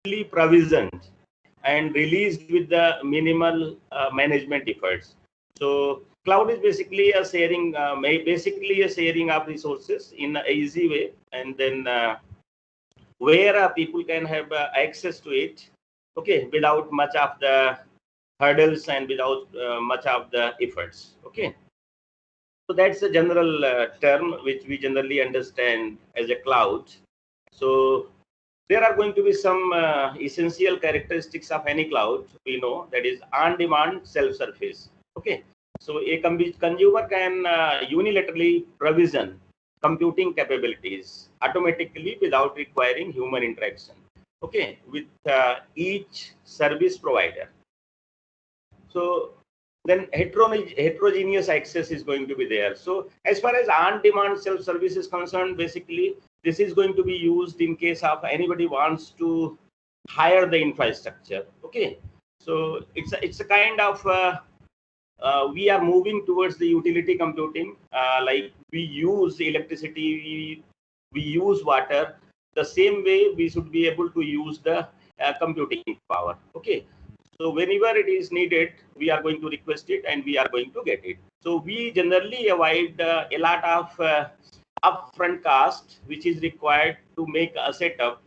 provisioned and released with the minimal management efforts. So cloud is basically a sharing, basically a sharing of resources in an easy way, and then where people can have access to it, okay, without much of the hurdles and without much of the efforts. Okay, so that's a general term which we generally understand as a cloud. So there are going to be some essential characteristics of any cloud. We know that is on-demand self-service. Okay, so a consumer can unilaterally provision computing capabilities automatically without requiring human interaction. Okay, with each service provider. So then heterogeneous access is going to be there. So as far as on-demand self-service is concerned, basically this is going to be used in case of anybody wants to hire the infrastructure. Okay, so it's a kind of we are moving towards the utility computing. Like we use electricity, we use water. The same way we should be able to use the computing power. Okay, so whenever it is needed, we are going to request it and we are going to get it. So we generally avoid a lot of upfront cost, which is required to make a setup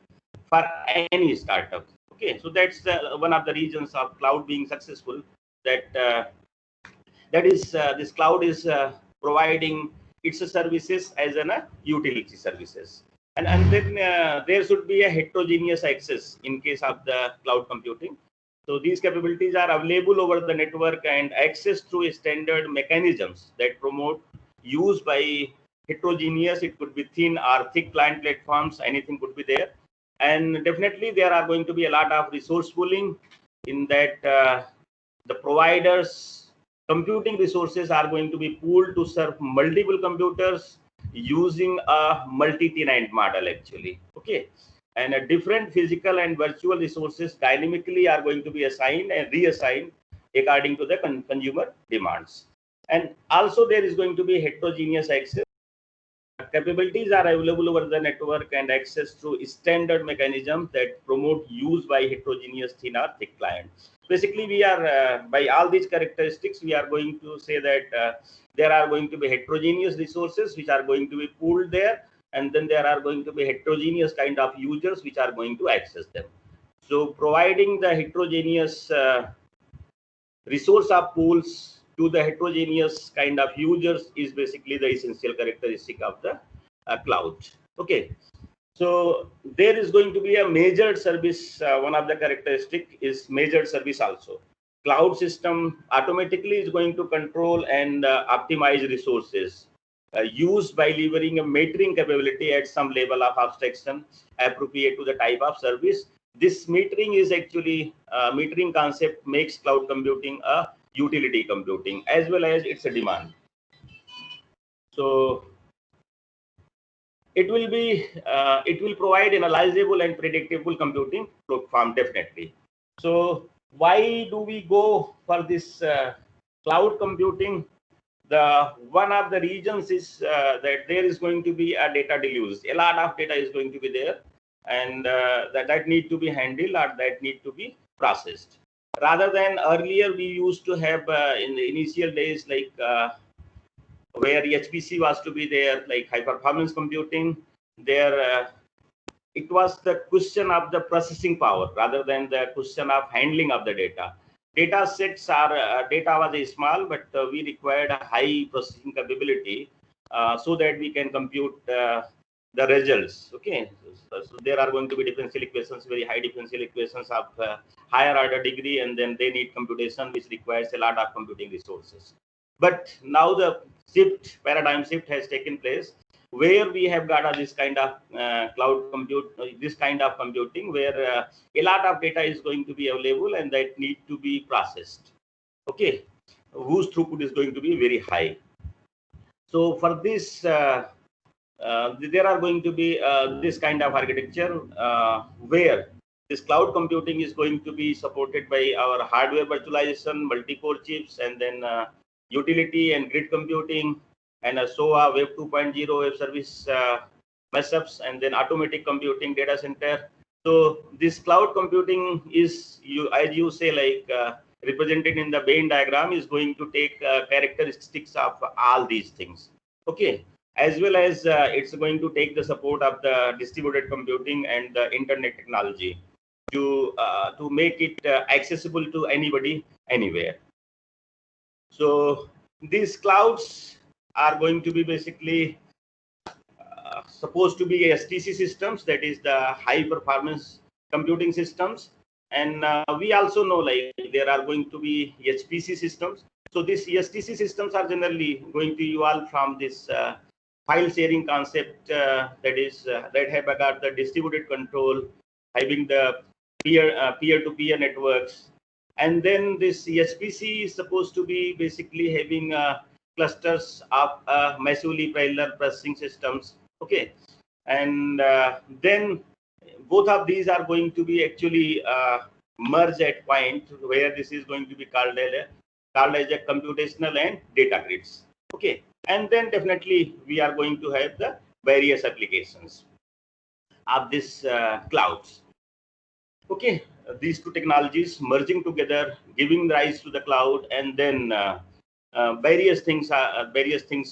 for any startup. Okay, so that's one of the reasons of cloud being successful. That is this cloud is providing its services as an utility services, and then there should be a heterogeneous access in case of the cloud computing. So these capabilities are available over the network and access through standard mechanisms that promote use by heterogeneous. It could be thin or thick client platforms, anything could be there. And definitely there are going to be a lot of resource pooling in that the providers computing resources are going to be pooled to serve multiple computers using a multi-tenant model actually. Okay, and a different physical and virtual resources dynamically are going to be assigned and reassigned according to the consumer demands. And also there is going to be heterogeneous access. Capabilities are available over the network and access through standard mechanisms that promote use by heterogeneous thin or thick clients. Basically, we are by all these characteristics, we are going to say that there are going to be heterogeneous resources which are going to be pooled there, and then there are going to be heterogeneous kind of users which are going to access them. So, providing the heterogeneous resource of pools to the heterogeneous kind of users is basically the essential characteristic of the cloud. Okay, so there is going to be a measured service. One of the characteristic is measured service also. Cloud system automatically is going to control and optimize resources used by leveraging a metering capability at some level of abstraction appropriate to the type of service. This metering is actually metering concept makes cloud computing a utility computing as well as it's a demand. So it will provide analyzable and predictable computing platform definitely. So why do we go for this cloud computing? The one of the reasons is that there is going to be a data deluge. A lot of data is going to be there, and that need to be handled or that need to be processed. Rather than earlier, we used to have in the initial days like where HPC was to be there, like high performance computing. There, it was the question of the processing power rather than the question of handling of the data. Data sets are data was small, but we required a high processing capability so that we can compute the results. Okay, so there are going to be differential equations, very high differential equations of higher order degree, and then they need computation, which requires a lot of computing resources. But now the paradigm shift has taken place, where we have got this kind of cloud compute, this kind of computing, where a lot of data is going to be available and that need to be processed. Okay, whose throughput is going to be very high. So for this, there are going to be this kind of architecture where this cloud computing is going to be supported by our hardware virtualization, multi-core chips, and then utility and grid computing, and SOA, Web 2.0, web service mashups, and then automatic computing data center. So this cloud computing is, as you say, like represented in the Venn diagram, is going to take characteristics of all these things. Okay, as well as it's going to take the support of the distributed computing and the internet technology to make it accessible to anybody, anywhere. So these clouds are going to be basically supposed to be STC systems, that is the high performance computing systems. And we also know like there are going to be HPC systems. So these STC systems are generally going to evolve from this file sharing concept, that have got the distributed control, having the peer-to-peer networks. And then this SPC is supposed to be basically having clusters of massively parallel processing systems. Okay, and then both of these are going to be actually merged at point where this is going to be called as a computational and data grids. Okay, and then definitely we are going to have the various applications of this clouds. Okay, these two technologies merging together, giving rise to the cloud, and then various things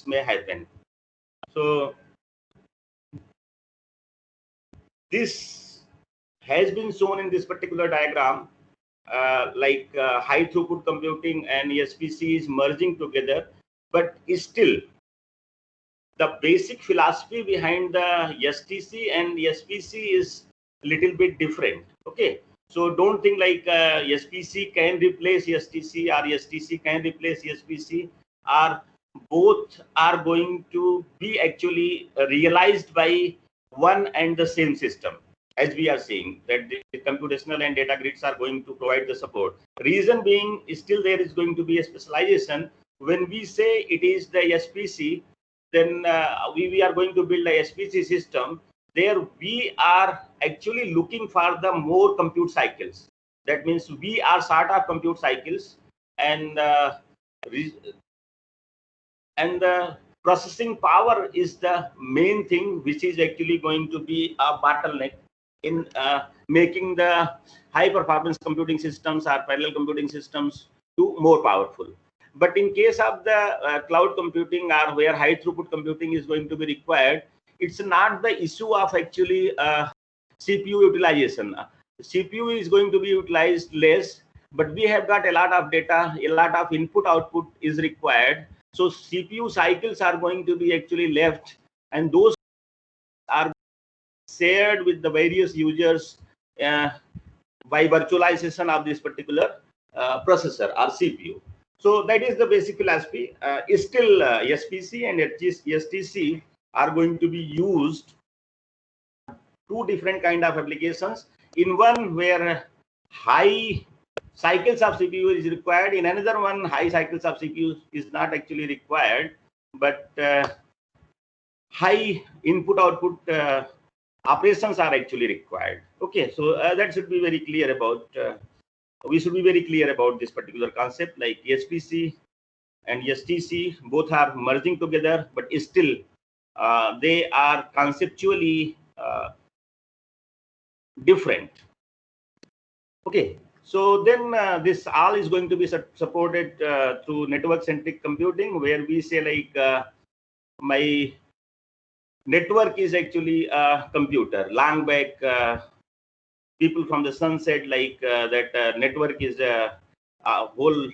may happen. So this has been shown in this particular diagram, high throughput computing and SPC is merging together, but still the basic philosophy behind the STC and SPC is a little bit different. Okay, so don't think like SPC can replace STC or STC can replace SPC, or both are going to be actually realized by one and the same system. As we are seeing that the computational and data grids are going to provide the support. Reason being, still there is going to be a specialization. When we say it is the SPC, then we are going to build a SPC system. There we are actually looking for the more compute cycles. That means we are sort of compute cycles, and the processing power is the main thing, which is actually going to be a bottleneck in making the high performance computing systems or parallel computing systems to more powerful. But in case of the cloud computing, or where high throughput computing is going to be required, it's not the issue of actually CPU utilization. CPU is going to be utilized less, but we have got a lot of data, a lot of input output is required. So CPU cycles are going to be actually left, and those are shared with the various users by virtualization of this particular processor or CPU. So that is the basic philosophy. Still, SPC and STC are going to be used two different kind of applications. In one where high cycles of CPU is required, in another one high cycles of CPU is not actually required, but high input output operations are actually required. Okay, so that should be very clear about. We should be very clear about this particular concept. Like SPC and STC both are merging together, but still they are conceptually different. Okay, so then this all is going to be supported through network centric computing, where we say like my network is actually a computer. Long back people from the sun said like that network is a whole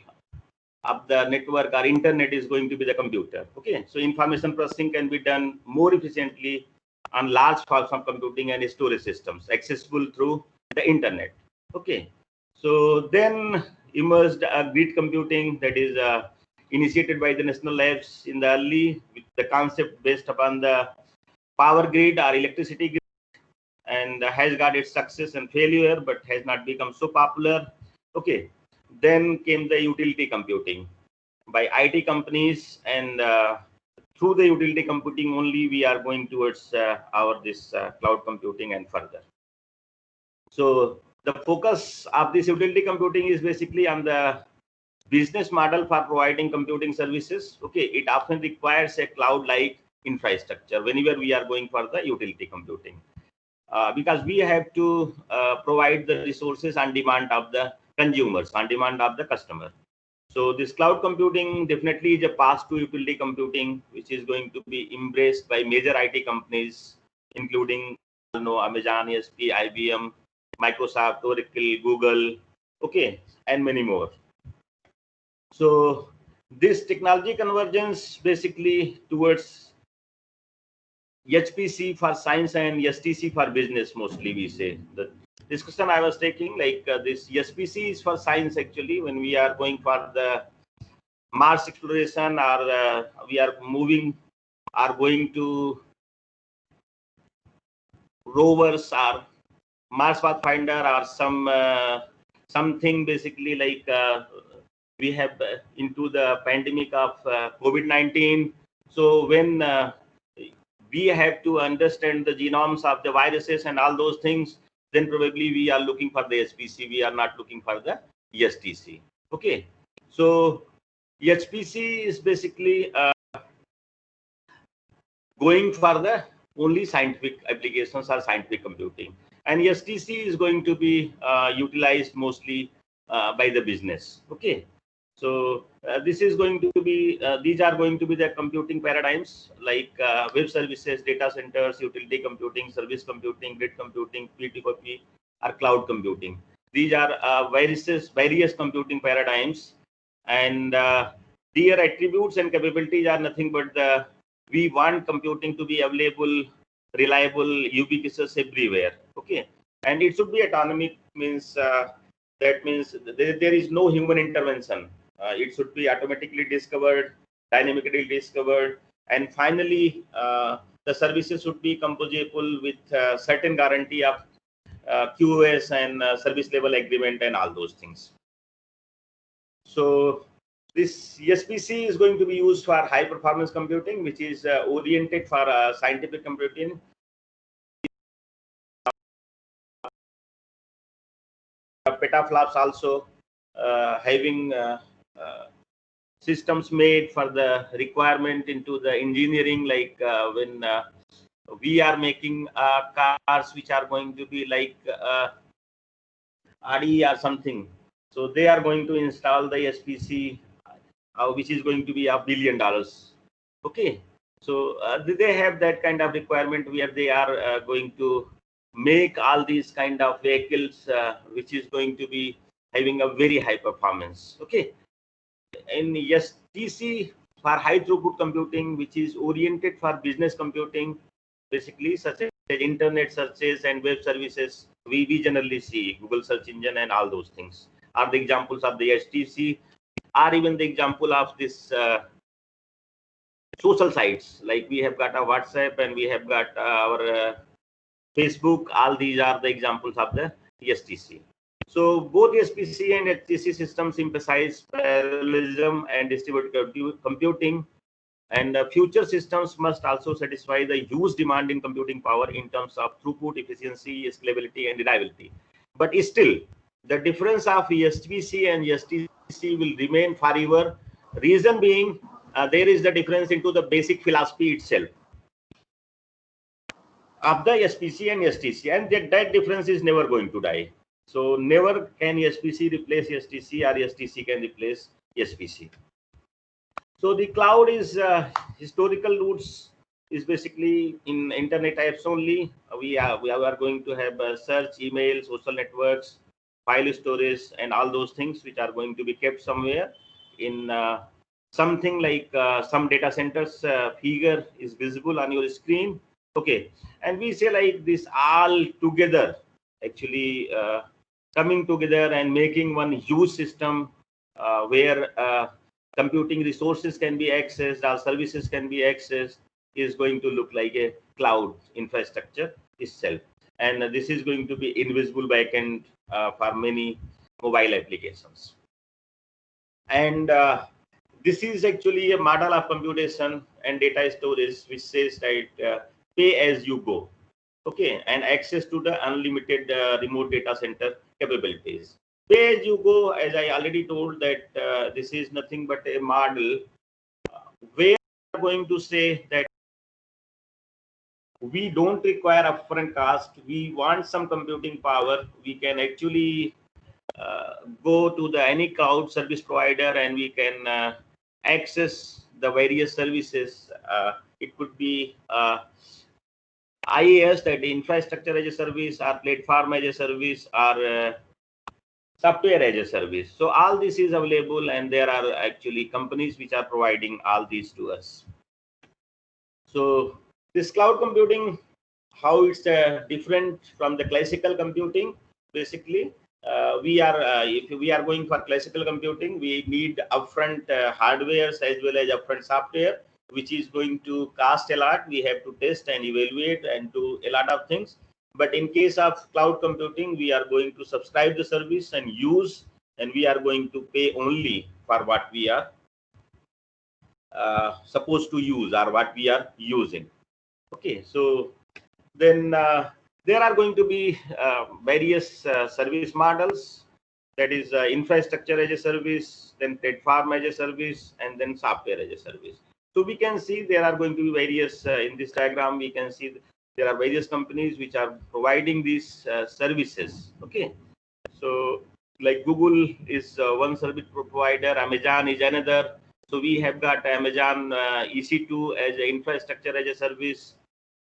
of the network, or internet is going to be the computer. Okay, so information processing can be done more efficiently on large forms of computing and storage systems accessible through the internet. Okay, so then emerged grid computing, that is initiated by the national labs in the early, with the concept based upon the power grid or electricity grid, and has got its success and failure, but has not become so popular. Okay, then came the utility computing by IT companies, and through the utility computing only we are going towards our this cloud computing and further. So the focus of this utility computing is basically on the business model for providing computing services. Okay, it often requires a cloud-like infrastructure whenever we are going for the utility computing. because we have to provide the resources on demand of the consumers, on demand of the customer. So this cloud computing definitely is a path to utility computing, which is going to be embraced by major IT companies, including Amazon, ESP, IBM, Microsoft, Oracle, Google, okay, and many more. So this technology convergence basically towards HPC for science and STC for business, mostly we say. The discussion I was taking, like this SPC is for science actually, when we are going for the Mars exploration, or we are going to rovers or Mars Pathfinder or something basically like we have into the pandemic of COVID-19. So when we have to understand the genomes of the viruses and all those things, then probably we are looking for the SPC. We are not looking for the STC. Okay, so HPC is basically going for the only scientific applications or scientific computing, and STC is going to be utilized mostly by the business. Okay, so this is going to be these are going to be the computing paradigms, like web services, data centers, utility computing, service computing, grid computing, P2P, or cloud computing. These are various computing paradigms, and their attributes and capabilities are nothing but the we want computing to be available, reliable, ubiquitous everywhere. Okay, and it should be autonomic, means that means there is no human intervention. It should be automatically discovered, dynamically discovered, and finally the services should be composable with certain guarantee of QoS and service level agreement and all those things. So this SPC is going to be used for high performance computing, which is oriented for scientific computing. Petaflops also having systems made for the requirement into the engineering, like when we are making cars which are going to be like RE or something. So they are going to install the SPC, which is going to be $1 billion. Okay, so they have that kind of requirement where they are going to make all these kind of vehicles, which is going to be having a very high performance. Okay, in STC for high throughput computing, which is oriented for business computing, basically such as internet searches and web services, we generally see Google search engine and all those things are the examples of the STC, or even the example of this social sites, like we have got a WhatsApp and we have got our Facebook. All these are the examples of the STC. So both SPC and HTC systems emphasize parallelism and distributed computing, and future systems must also satisfy the huge demand in computing power in terms of throughput, efficiency, scalability, and reliability. But still, the difference of SPC and STC will remain forever. Reason being, there is the difference into the basic philosophy itself of the SPC and STC, and that difference is never going to die. So never can SPC replace STC, or STC can replace SPC. So the cloud is historical roots is basically in internet types only. We are going to have search, email, social networks, file storage, and all those things which are going to be kept somewhere in something like some data centers figure is visible on your screen. Okay, and we say like this all together actually coming together and making one huge system where computing resources can be accessed, our services can be accessed, is going to look like a cloud infrastructure itself. And this is going to be invisible backend for many mobile applications. And this is actually a model of computation and data storage which says that pay as you go. Okay, and access to the unlimited remote data center capabilities. Pay as you go, as I already told, that this is nothing but a model where we are going to say that we don't require upfront cost. We want some computing power. We can actually go to the any cloud service provider and we can access the various services. It could be IaaS, that infrastructure as a service, or platform as a service, or software as a service. So all this is available, and there are actually companies which are providing all these to us. So this cloud computing, how it's different from the classical computing. Basically, if we are going for classical computing, we need upfront hardwares as well as upfront software, which is going to cost a lot. We have to test and evaluate and do a lot of things. But in case of cloud computing, we are going to subscribe the service and use, and we are going to pay only for what we are supposed to use or what we are using. Okay, so then there are going to be various service models, that is infrastructure as a service, then platform as a service, and then software as a service. So we can see there are going to be various, in this diagram we can see there are various companies which are providing these services. Okay, so like Google is one service provider, Amazon is another. So we have got Amazon EC2 as an infrastructure as a service.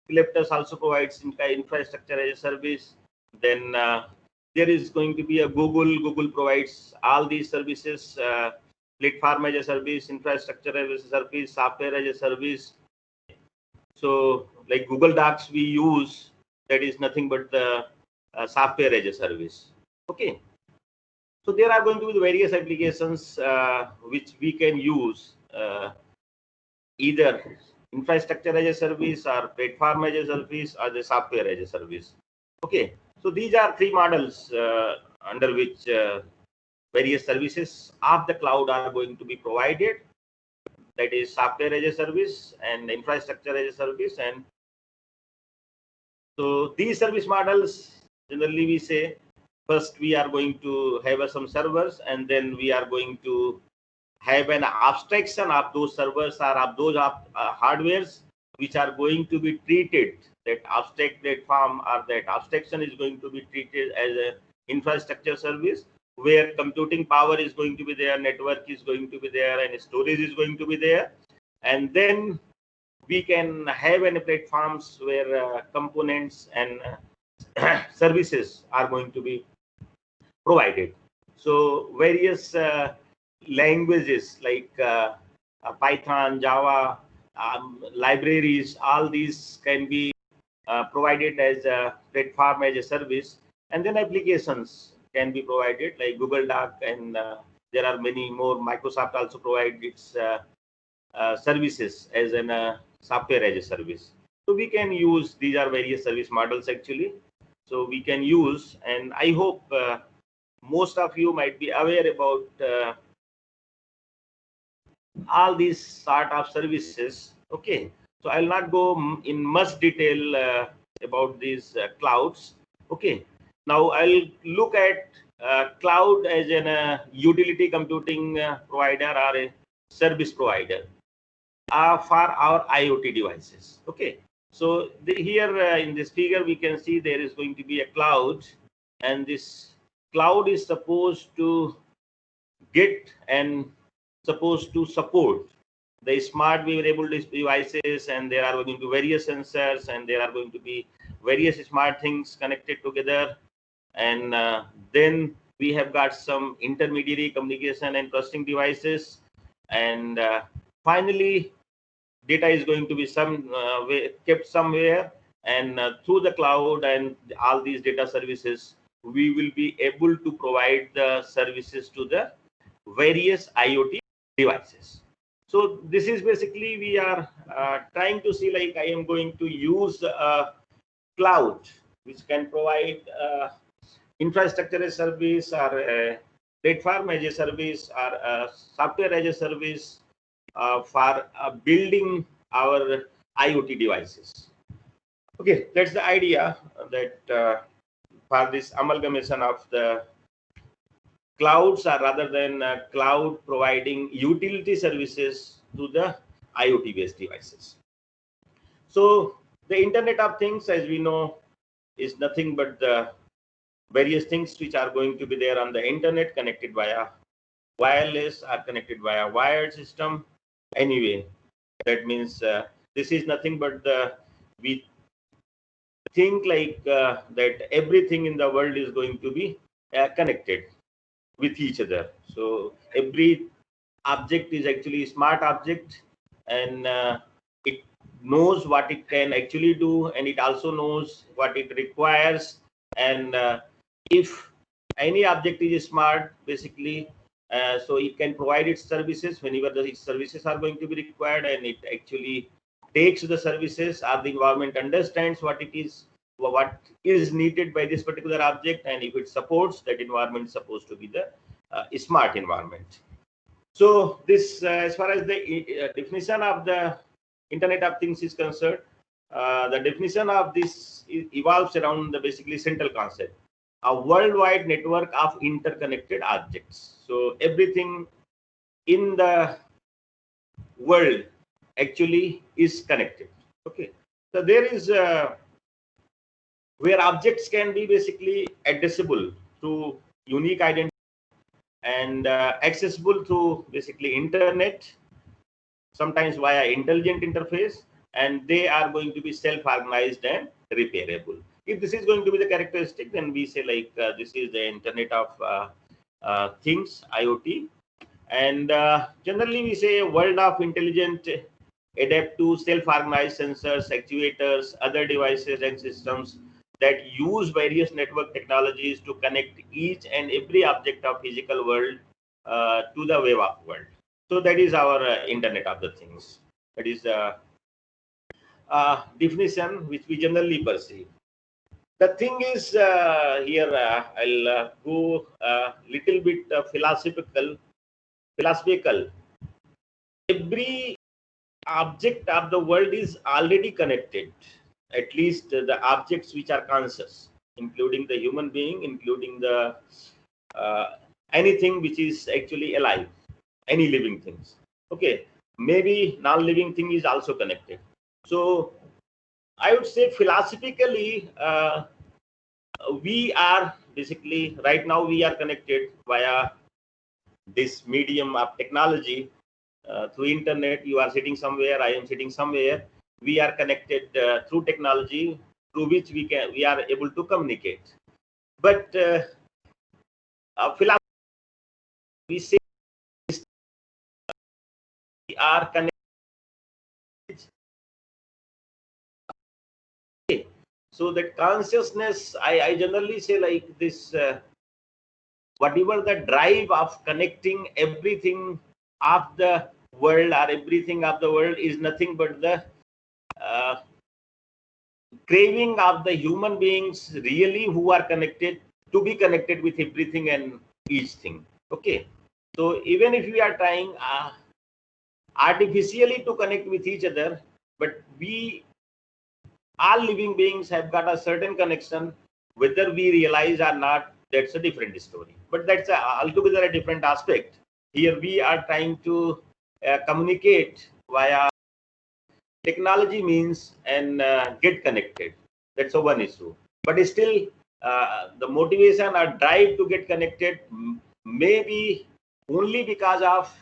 Philips also provides infrastructure as a service. Then there is going to be a Google. Google provides all these services, platform as a service, infrastructure as a service, software as a service. So like Google Docs we use, that is nothing but the software as a service. Okay. So there are going to be various applications which we can use, either infrastructure as a service or platform as a service or the software as a service. Okay, so these are three models under which various services of the cloud are going to be provided. That is software as a service and infrastructure as a service. And so these service models, generally we say, first we are going to have some servers, and then we are going to have an abstraction of those servers or of those hardwares which are going to be treated. That abstract platform or that abstraction is going to be treated as an infrastructure service, where computing power is going to be there, network is going to be there, and storage is going to be there. And then we can have any platforms where components and services are going to be provided. So various languages like Python, Java, libraries, all these can be provided as a platform as a service. And then applications can be provided like Google Doc, and there are many more. Microsoft also provides its services as an software as a service. So we can use, these are various service models actually. So we can use, and I hope most of you might be aware about all these sort of services. Okay, so I'll not go in much detail about these clouds. Okay, now I'll look at cloud as an utility computing provider or a service provider for our IoT devices. Okay, so here in this figure we can see there is going to be a cloud, and this cloud is supposed to get and supposed to support the smart wearable devices, and there are going to be various sensors, and there are going to be various smart things connected together. And then we have got some intermediary communication and processing devices, and finally data is going to be kept somewhere, and through the cloud and all these data services we will be able to provide the services to the various IoT devices. So this is basically we are trying to see, like I am going to use a cloud which can provide infrastructure as a service, or a platform as a service, or a software as a service for building our IoT devices. Okay, that's the idea, that for this amalgamation of the clouds, are rather than cloud providing utility services to the IoT based devices. So The Internet of Things, as we know, is nothing but the various things which are going to be there on the internet, connected via wireless or connected via wired system. Anyway, that means this is nothing but the, we think like that everything in the world is going to be connected with each other. So every object is actually a smart object, and it knows what it can actually do, and it also knows what it requires. And if any object is smart, basically, so it can provide its services whenever the services are going to be required, and it actually takes the services, or the environment understands what it is, what is needed by this particular object, and if it supports that environment, is supposed to be the smart environment. So this, as far as the definition of the Internet of Things is concerned, the definition of this evolves around the basically central concept: a worldwide network of interconnected objects. So everything in the world actually is connected. Okay, so there is where objects can be basically addressable through unique identity, and accessible through basically internet, sometimes via intelligent interface, and they are going to be self-organized and repairable. If this is going to be the characteristic, then we say like this is the Internet of Things, IoT. And generally we say a world of intelligent, adaptive, self-organized sensors, actuators, other devices and systems that use various network technologies to connect each and every object of physical world to the web of world. So that is our Internet of the Things. That is the definition which we generally perceive. The thing is here I'll go a little bit philosophical. Every object of the world is already connected, at least the objects which are conscious, including the human being, including the anything which is actually alive, any living things. Okay, maybe non-living thing is also connected. So I would say philosophically we are basically, right now we are connected via this medium of technology, through internet. You are sitting somewhere, I am sitting somewhere. We are connected through technology, through which we are able to communicate. But philosophy, we say we are connected. So that consciousness, I generally say like this, whatever the drive of connecting everything of the world, or everything of the world, is nothing but the uh, craving of the human beings really who are connected, to be connected with everything and each thing. Okay, so even if we are trying artificially to connect with each other, but we, all living beings, have got a certain connection. Whether we realize or not, that's a different story, but that's altogether a different aspect. Here we are trying to communicate via technology means, and get connected. That's a one issue. But still, the motivation or drive to get connected may be only because of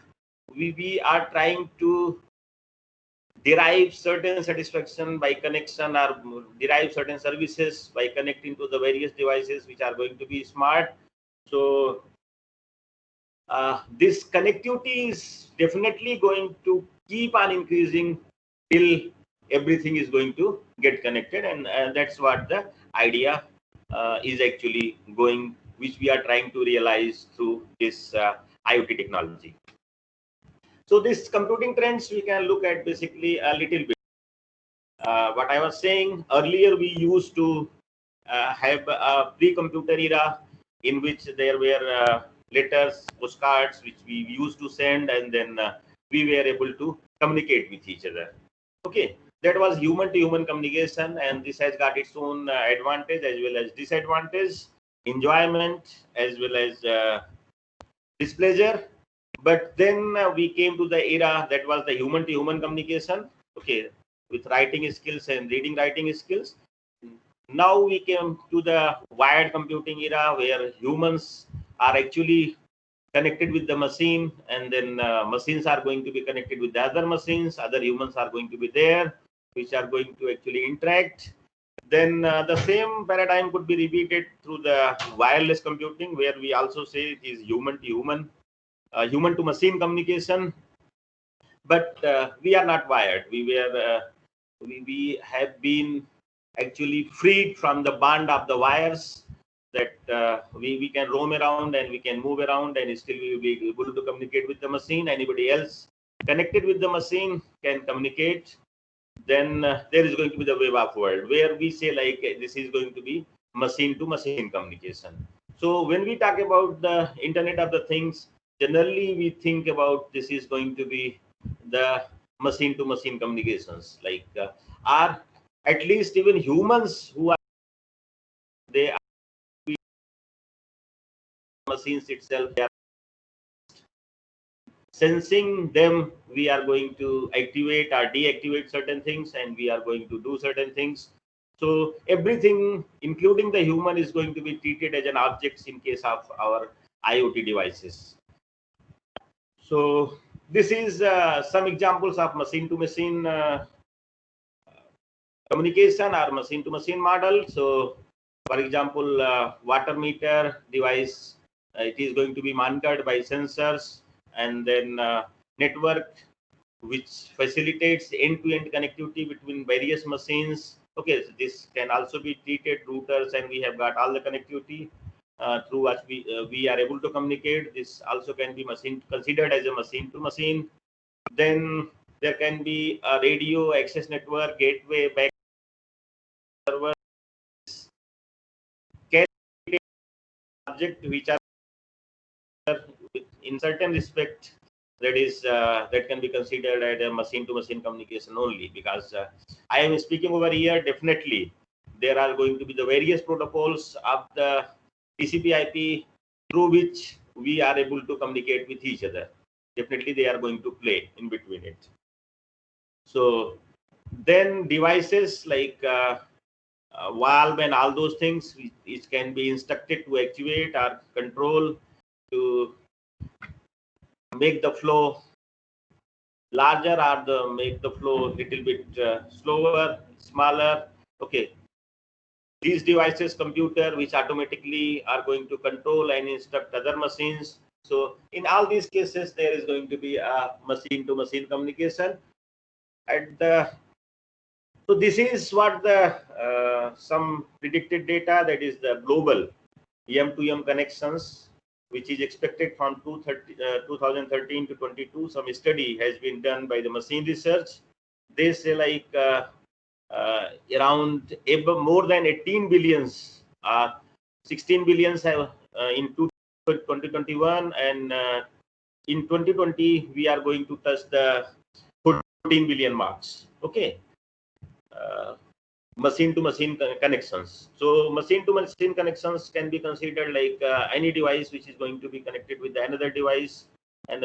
we are trying to derive certain satisfaction by connection, or derive certain services by connecting to the various devices which are going to be smart. So this connectivity is definitely going to keep on increasing till everything is going to get connected, and that's what the idea is actually going, which we are trying to realize through this IoT technology. So this computing trends we can look at basically a little bit. What I was saying earlier, we used to have a pre-computer era in which there were letters, postcards, which we used to send, and then we were able to communicate with each other. Okay, that was human-to-human communication, and this has got its own advantage as well as disadvantage, enjoyment as well as displeasure. But then we came to the era that was the human-to-human communication. Okay, with writing skills and reading writing skills. Now we came to the wired computing era, where humans are actually connected with the machine, and then machines are going to be connected with the other machines. Other humans are going to be there, which are going to actually interact. Then the same paradigm could be repeated through the wireless computing, where we also say it is human to human, human to machine communication. But we are not wired. We have been actually freed from the bond of the wires, that we can roam around and we can move around, and still we will be able to communicate with the machine. Anybody else connected with the machine can communicate. Then there is going to be the web of world, where we say like this is going to be machine to machine communication. So when we talk about the Internet of the Things, generally we think about this is going to be the machine to machine communications, like are at least even humans who are, they are machines itself, they are sensing them. We are going to activate or deactivate certain things, and we are going to do certain things. So everything, including the human, is going to be treated as an object in case of our IoT devices. So this is some examples of machine to machine communication or machine to machine model. So for example, water meter device, it is going to be monitored by sensors, and then network, which facilitates end-to-end connectivity between various machines. Okay, so this can also be treated routers, and we have got all the connectivity through which we are able to communicate. This also can be machine considered as a machine to machine. Then there can be a radio access network, gateway, back server, can be object which are in certain respect, that is that can be considered as a machine to machine communication only, because I am speaking over here. Definitely there are going to be the various protocols of the TCP/IP through which we are able to communicate with each other. Definitely they are going to play in between it. So then devices like valve and all those things, which can be instructed to actuate or control to make the flow larger, or make the flow little bit slower, smaller. Okay, these devices, computer, which automatically are going to control and instruct other machines. So in all these cases, there is going to be a machine to machine communication. And so this is what the some predicted data, that is the global M2M connections, which is expected from 2013 to 22. Some study has been done by the Machine Research. They say like around more than 18 billions, 16 billions have in 2021, and in 2020 we are going to touch the 14 billion marks. Okay. Machine to machine connections. So machine to machine connections can be considered like any device which is going to be connected with another device, and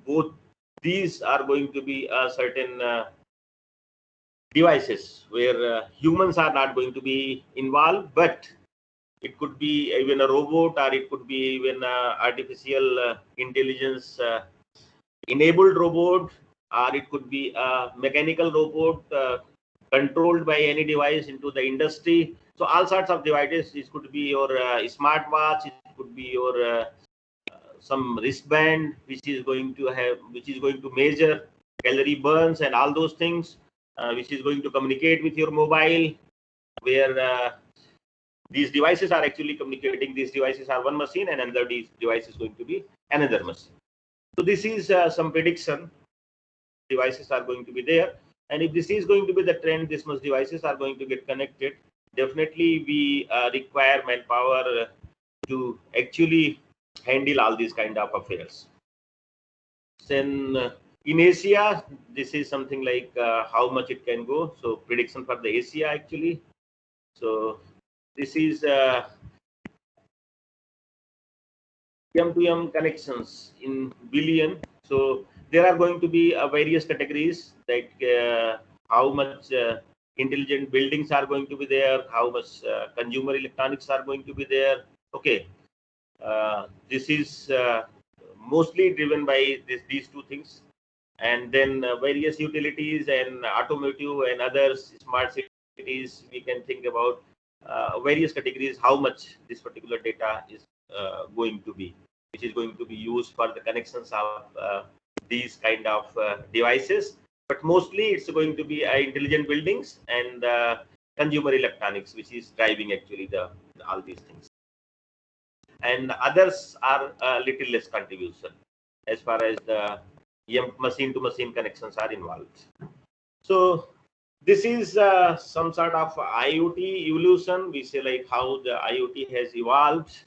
both these are going to be certain devices where humans are not going to be involved, but it could be even a robot, or it could be even artificial intelligence enabled robot, or it could be a mechanical robot controlled by any device into the industry. So all sorts of devices. This could be your smartwatch, it could be your some wristband, which is going to measure calorie burns and all those things, which is going to communicate with your mobile, where these devices are actually communicating. These devices are one machine, and another device is going to be another machine. So this is some prediction. Devices are going to be there, and if this is going to be the trend, this much devices are going to get connected. Definitely we require manpower to actually handle all these kind of affairs. Then in Asia, this is something like how much it can go. So prediction for the Asia actually. So this is M2M connections in billion. So there are going to be various categories, like how much intelligent buildings are going to be there, how much consumer electronics are going to be there. Okay, this is mostly driven by these two things, and then various utilities and automotive and other smart cities. We can think about various categories, how much this particular data is going to be, which is going to be used for the connections of these kind of devices. But mostly it's going to be intelligent buildings and consumer electronics, which is driving actually all these things. And others are a little less contribution as far as the machine to machine connections are involved. So this is some sort of IoT evolution. We say like how the IoT has evolved.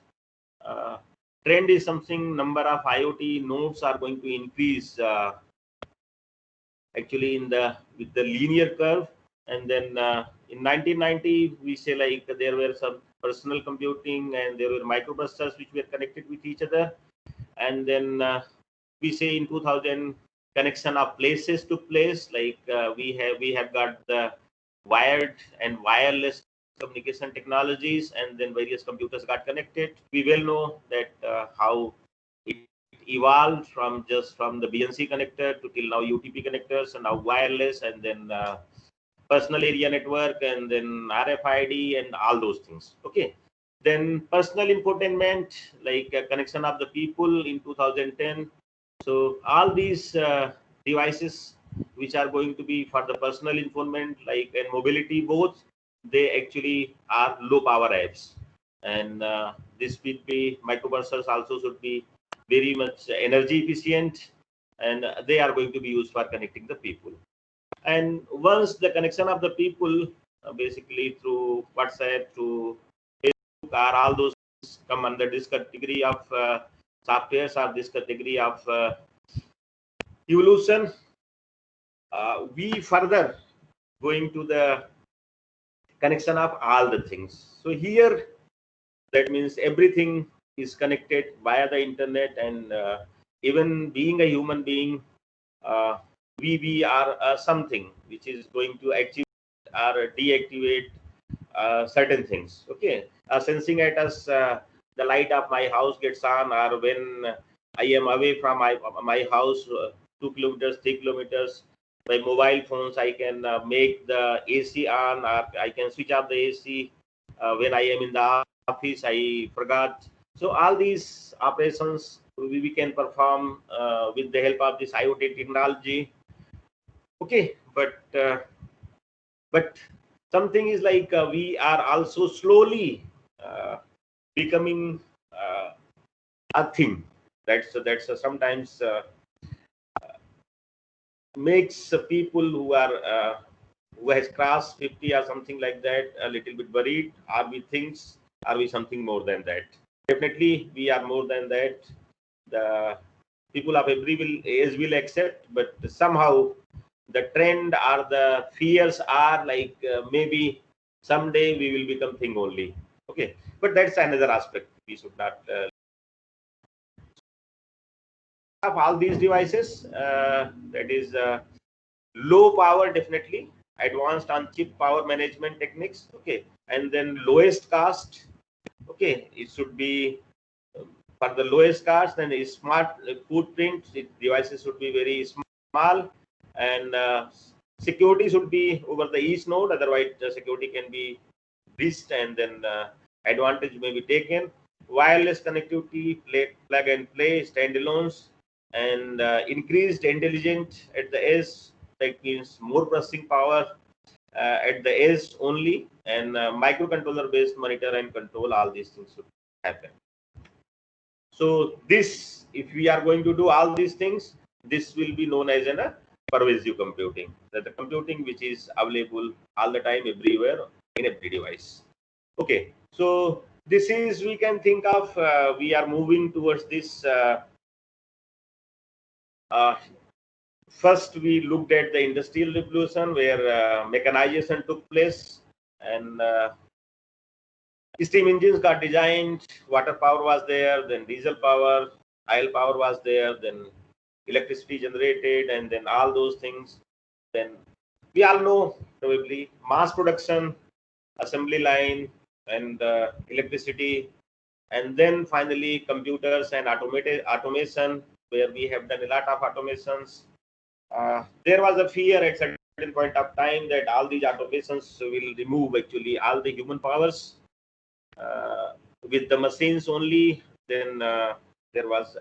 Trend is something, number of IoT nodes are going to increase actually with the linear curve. And then in 1990 we say like there were some personal computing and there were microprocessors which were connected with each other. And then we say in 2000 connection of places took place, like we have got the wired and wireless communication technologies, and then various computers got connected. We well know that how it evolved from the BNC connector to till now UTP connectors, and now wireless, and then personal area network, and then RFID and all those things. Okay, then personal infotainment, like a connection of the people in 2010. So all these devices which are going to be for the personal infotainment, like and mobility both, they actually are low power apps. And this will be microprocessors also should be very much energy efficient, and they are going to be used for connecting the people. And once the connection of the people basically through WhatsApp, through Facebook, are all those come under this category of softwares, or this category of evolution. We further going to the connection of all the things. So here that means everything is connected via the internet, and even being a human being, we are something which is going to activate or deactivate certain things. Okay, sensing at us, the light of my house gets on, or when I am away from my house 2 kilometers, 3 kilometers, by mobile phones I can make the AC on, or I can switch off the AC when I am in the office I forgot. So all these operations we can perform with the help of this IoT technology. Okay, but something is like we are also slowly becoming a thing that's sometimes makes people who has crossed 50 or something like that a little bit worried. Are we things? Are we something more than that? Definitely, we are more than that. The people of every age will accept, but somehow the trend or the fears are like maybe someday we will become thing only. Okay, but that's another aspect. We should not have all these devices. That is low power, definitely advanced on chip power management techniques. Okay, and then lowest cost. Okay, it should be for the lowest cost, then a smart footprint. Devices should be very small, and security should be over the each node. Otherwise, the security can be breached, and then advantage may be taken. Wireless connectivity, plug and play, standalones, and increased intelligence at the edge. That means more processing power at the edge only, and microcontroller based monitor and control. All these things should happen. So this, if we are going to do all these things, this will be known as a pervasive computing. That the computing which is available all the time, everywhere, in every device. Okay, so this is, we can think of we are moving towards this. First, we looked at the industrial revolution where mechanization took place, and steam engines got designed, water power was there, then diesel power, oil power was there, then electricity generated, and then all those things. Then we all know probably mass production, assembly line, and electricity, and then finally computers and automated automation, where we have done a lot of automations. There was a fear at certain point of time that all these automations will remove actually all the human powers with the machines only. Then there was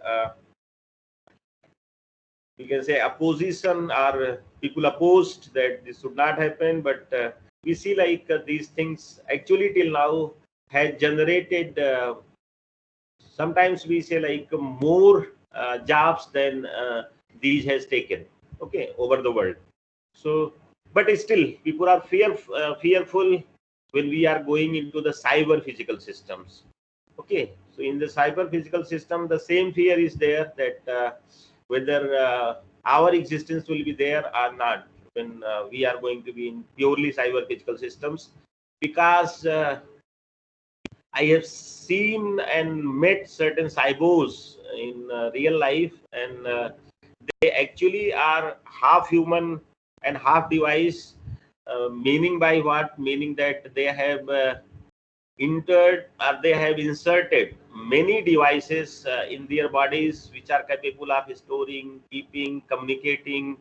we can say opposition, or people opposed that this should not happen, but we see like these things actually till now has generated sometimes we say like more jobs than these has taken, okay, over the world. So but still people are fearful when we are going into the cyber physical systems. Okay, so in the cyber physical system the same fear is there, that whether our existence will be there or not when we are going to be in purely cyber physical systems. Because I have seen and met certain cybers in real life, and they actually are half human and half device. Meaning by what? Meaning that they have entered, or they have inserted many devices in their bodies which are capable of storing, keeping, communicating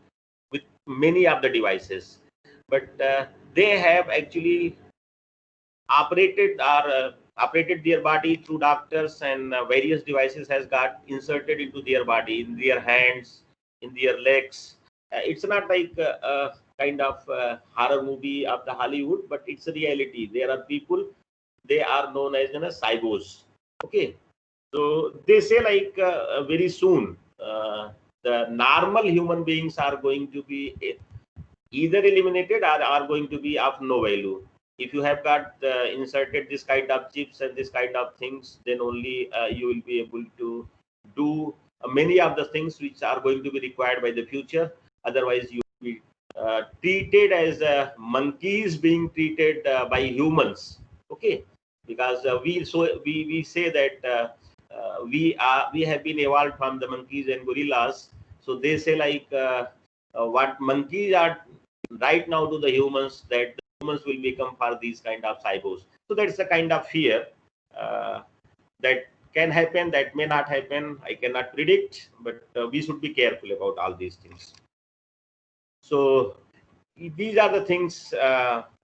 with many of the devices. But they have actually operated their body through doctors, and various devices has got inserted into their body, in their hands, in their legs. It's not like a kind of horror movie of the Hollywood, but it's a reality. There are people, they are known as cybers. Okay, so they say like very soon the normal human beings are going to be either eliminated or are going to be of no value. If you have got inserted this kind of chips and this kind of things, then only you will be able to do many of the things which are going to be required by the future. Otherwise you will be treated as monkeys being treated by humans. Okay, because we say that we have been evolved from the monkeys and gorillas. So they say like what monkeys are right now to the humans, that the humans will become for these kind of cybers. So that's the kind of fear that can happen, that may not happen, I cannot predict, but we should be careful about all these things. So these are the things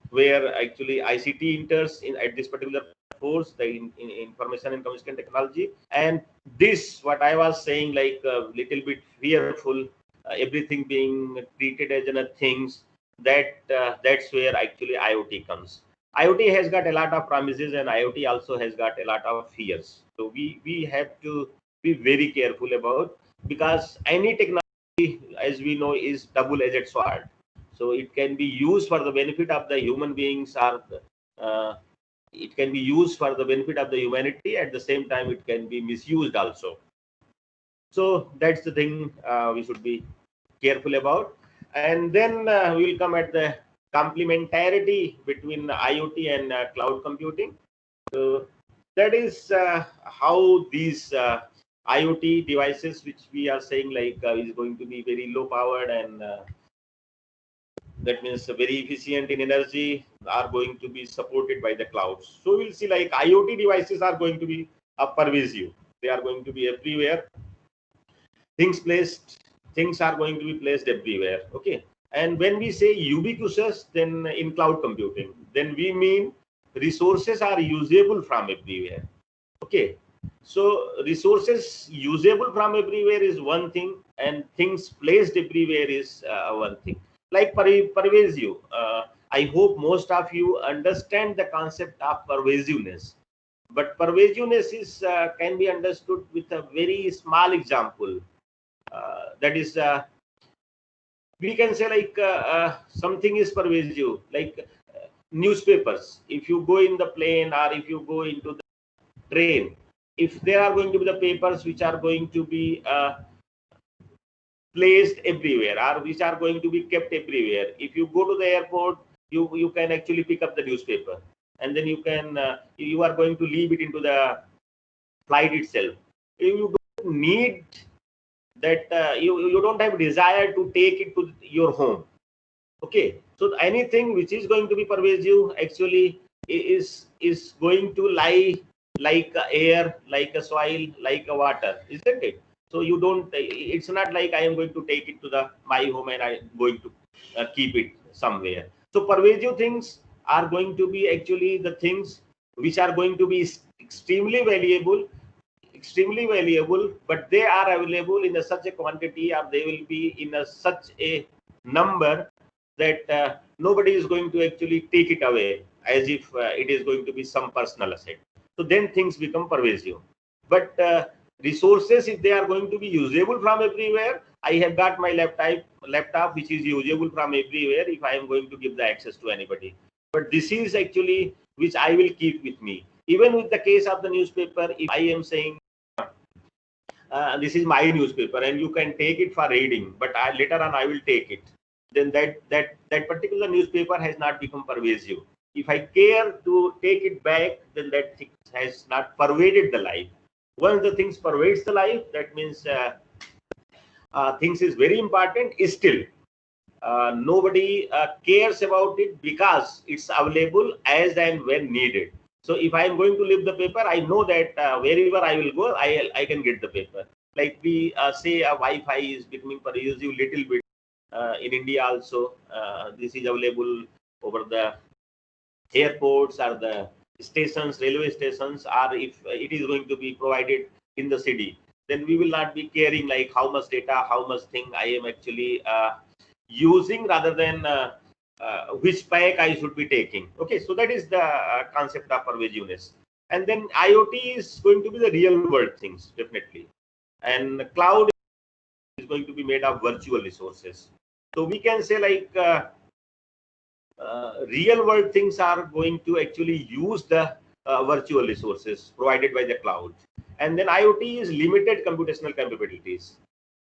where actually ICT enters in at this particular course, the in information and communication technology. And this, what I was saying, like a little bit fearful, everything being treated as things, that's where actually IoT comes. IoT has got a lot of promises, and IoT also has got a lot of fears. So we have to be very careful about, because any technology, as we know, is double-edged sword. So it can be used for the benefit of the human beings, or uh, it can be used for the benefit of the humanity. At the same time, it can be misused also. So that's the thing we should be careful about. And then we will come at the complementarity between IoT and cloud computing. So that is how these IoT devices, which we are saying like is going to be very low powered, and that means very efficient in energy, are going to be supported by the clouds. So we'll see like IoT devices are going to be pervasive. They are going to be everywhere. Things are going to be placed everywhere. Okay. And when we say ubiquitous, then in cloud computing, then we mean resources are usable from everywhere. Okay. So resources usable from everywhere is one thing, and things placed everywhere is one thing. Like pervasive. I hope most of you understand the concept of pervasiveness. But pervasiveness is can be understood with a very small example. That is, we can say like something is pervasive, like newspapers. If you go in the plane, or if you go into the train, if there are going to be the papers which are going to be placed everywhere, or which are going to be kept everywhere, if you go to the airport, you can actually pick up the newspaper, and then you are going to leave it into the flight itself. You don't need that, you don't have desire to take it to your home. Okay, So anything which is going to be pervasive actually is going to lie like a air, like a soil, like a water, isn't it? So you don't. It's not like I am going to take it to the my home and I am going to keep it somewhere. So pervasive things are going to be actually the things which are going to be extremely valuable, but they are available in such a quantity, or they will be in such a number that nobody is going to actually take it away as if it is going to be some personal asset. So then things become pervasive. But resources, if they are going to be usable from everywhere, I have got my laptop which is usable from everywhere if I am going to give the access to anybody. But this is actually which I will keep with me. Even with the case of the newspaper, if I am saying this is my newspaper and you can take it for reading, but later on I will take it, then that particular newspaper has not become pervasive. If I care to take it back, then that thing has not pervaded the life. Once the things pervades the life, that means things is very important. Still nobody cares about it because it's available as and when needed. So if I am going to leave the paper, I know that wherever I will go, I can get the paper. Like we say Wi-Fi is becoming pervasive little bit in India also. This is available over the airports or the stations, railway stations, or if it is going to be provided in the city, then we will not be caring like how much data, how much thing I am actually using, rather than which pack I should be taking. Okay, so that is the concept of pervasiveness. And then IoT is going to be the real world things, definitely. And cloud is going to be made of virtual resources. So we can say like real world things are going to actually use the virtual resources provided by the cloud. And then IoT is limited computational capabilities.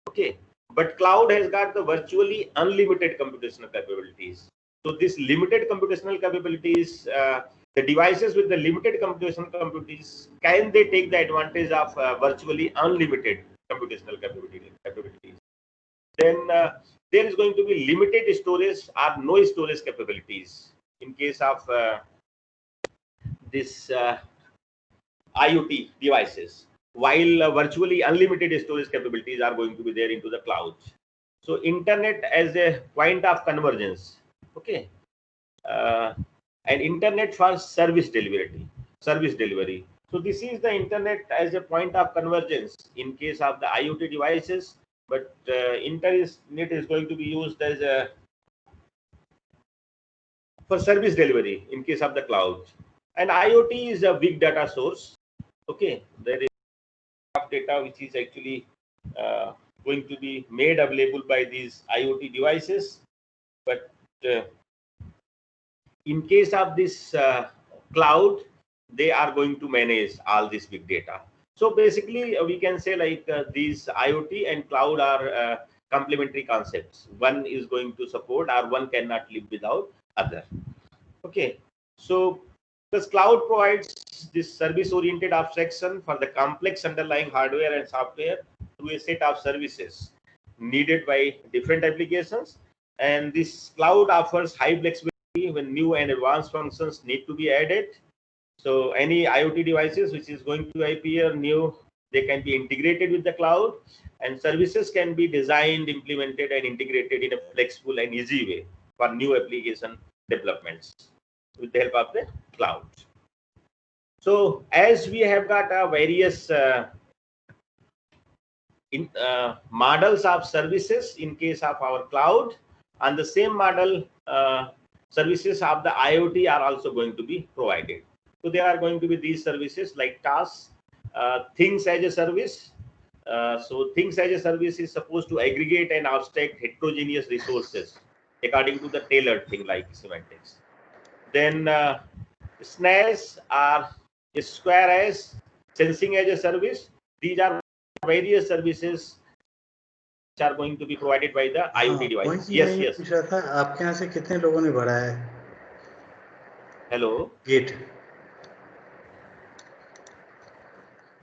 Okay, but cloud has got the virtually unlimited computational capabilities. So this limited computational capabilities, the devices with the limited computational capabilities, can they take the advantage of virtually unlimited computational capabilities? Then there is going to be limited storage or no storage capabilities in case of this IoT devices, while virtually unlimited storage capabilities are going to be there into the cloud. So internet as a point of convergence, okay, and internet for service delivery. So this is the internet as a point of convergence in case of the IoT devices, but internet is going to be used as a for service delivery in case of the cloud. And IoT is a big data source. Okay, there is data which is actually going to be made available by these IoT devices. But in case of this cloud, they are going to manage all this big data. So basically, we can say like these IoT and cloud are complementary concepts. One is going to support, or one cannot live without other. Okay, so this cloud provides this service-oriented abstraction for the complex underlying hardware and software through a set of services needed by different applications. And this cloud offers high flexibility when new and advanced functions need to be added. So any IoT devices which is going to appear new, they can be integrated with the cloud, and services can be designed, implemented, and integrated in a flexible and easy way for new application developments with the help of the cloud. So as we have got various models of services in case of our cloud, and the same model services of the IoT are also going to be provided. So there are going to be these services like tasks, things as a service. So things as a service is supposed to aggregate and abstract heterogeneous resources according to the tailored thing like semantics. Then SNAS are Square as sensing as a service. These are various services which are going to be provided by the IoT device. Yes, yes. पूछ रहा था आपके यहाँ से कितने लोगों ने भरा है? Hello. गेट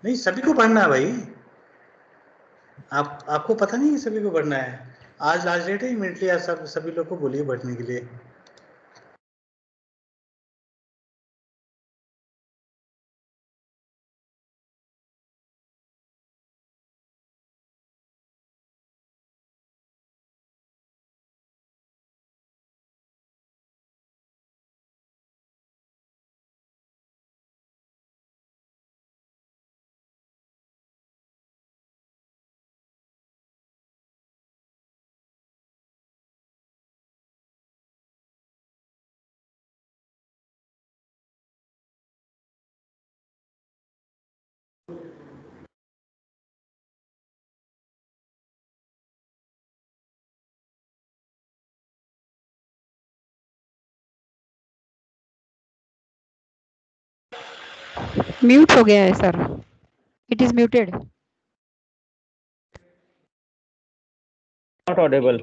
नहीं, सभी को भरना है भाई. आपको पता नहीं है सभी को भरना है. आज लास्ट डेट है, इमीडिएटली आप सभी लोग को बोलिए भरने के लिए. म्यूट हो गया है sir, it is muted. Not audible.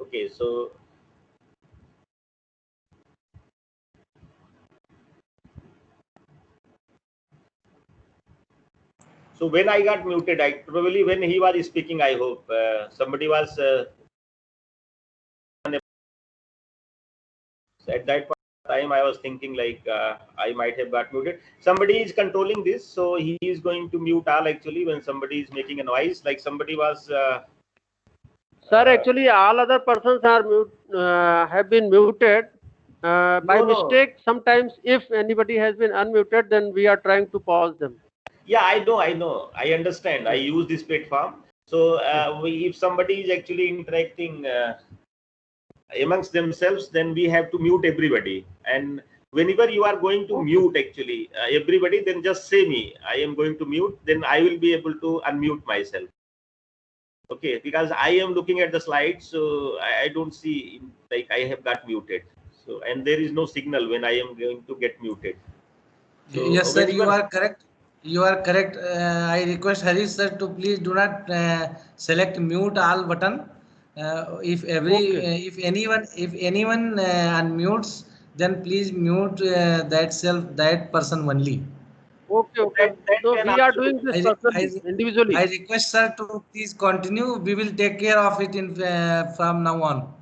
Okay, so when I got muted, I probably when he was speaking, I hope somebody was at that time I was thinking like I might have got muted. Somebody is controlling this, so he is going to mute all actually when somebody is making a noise, like somebody was Sir, actually all other persons are have been muted by mistake. Sometimes if anybody has been unmuted, then we are trying to pause them. Yeah, I know, I understand. I use this platform. So if somebody is actually interacting amongst themselves, then we have to mute everybody. And whenever you are going to mute actually everybody, then just say me, I am going to mute, then I will be able to unmute myself. Okay, because I am looking at the slide, so I don't see like I have got muted. So, and there is no signal when I am going to get muted. So yes, sir, you are correct. You are correct. I request Harish sir to please do not select mute all button. If anyone unmutes, then please mute that person only. Okay. So we are doing this personally, individually. I request sir to please continue. We will take care of it from now on.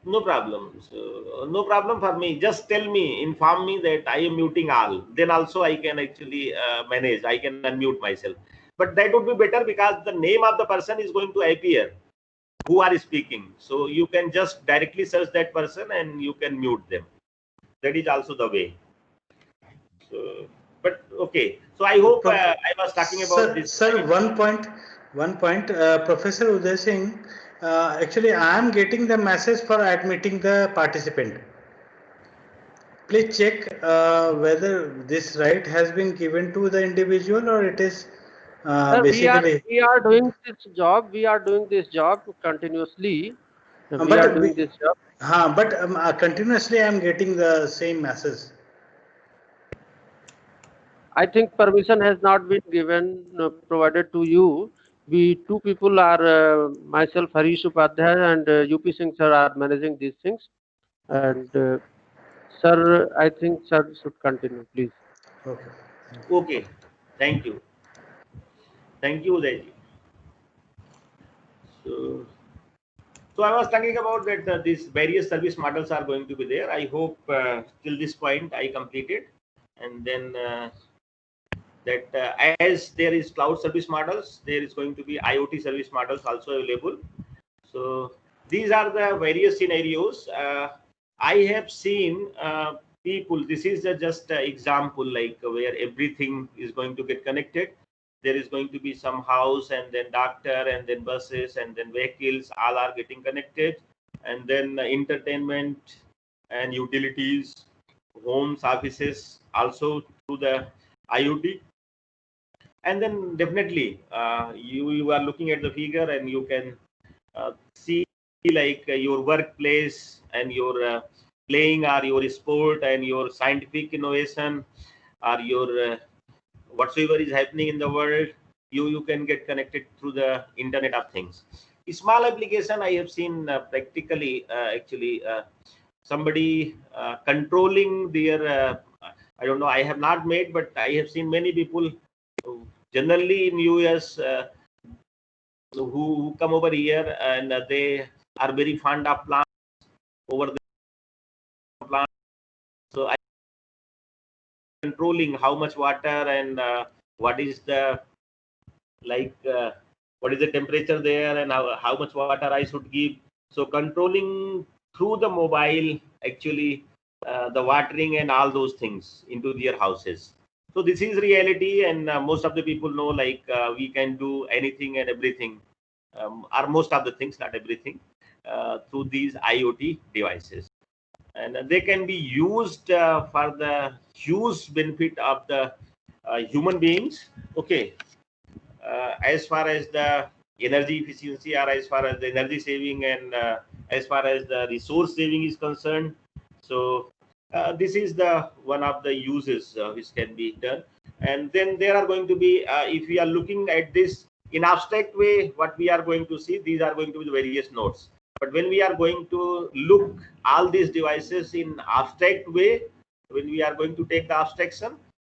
No problem. So no problem for me. Just tell me, inform me that I am muting all. Then also I can actually manage. I can unmute myself. But that would be better because the name of the person is going to appear who are speaking. So you can just directly search that person and you can mute them. That is also the way. So, but okay. So I hope I was talking about this. Sir, one point, Professor Uday Singh. Actually, I am getting the message for admitting the participant. Please check whether this right has been given to the individual or it is Sir, basically. we are doing this job. We are doing this job continuously. But continuously I am getting the same message. I think permission has not been given, provided to you. We two people are myself, Harish Upadhyay, and UP Singh sir are managing these things. And sir, I think sir should continue, please. Okay. Okay. Thank you. Thank you, Udayji. So I was talking about that these various service models are going to be there. I hope till this point I completed, and then that as there is cloud service models, there is going to be IoT service models also available. So these are the various scenarios. I have seen people. This is just an example, like where everything is going to get connected. There is going to be some house and then doctor and then buses and then vehicles, all are getting connected, and then entertainment and utilities, homes, offices also through the IoT. And then definitely you are looking at the figure and you can see like your workplace and your playing or your sport and your scientific innovation or your whatsoever is happening in the world, you can get connected through the Internet of Things. A small application I have seen practically actually somebody controlling their I don't know, I have not made, but I have seen many people generally in US who come over here and they are very fond of plants over the plants. So I controlling how much water and what is the what is the temperature there and how much water I should give. So controlling through the mobile actually the watering and all those things into their houses. So this is reality, and most of the people know like we can do anything and everything, or most of the things, not everything, through these IoT devices, and they can be used for the huge benefit of the human beings. Okay, as far as the energy efficiency or as far as the energy saving and as far as the resource saving is concerned. So this is the one of the uses which can be done. And then there are going to be, if we are looking at this in abstract way, what we are going to see, these are going to be the various nodes. But when we are going to look all these devices in abstract way, when we are going to take the abstraction,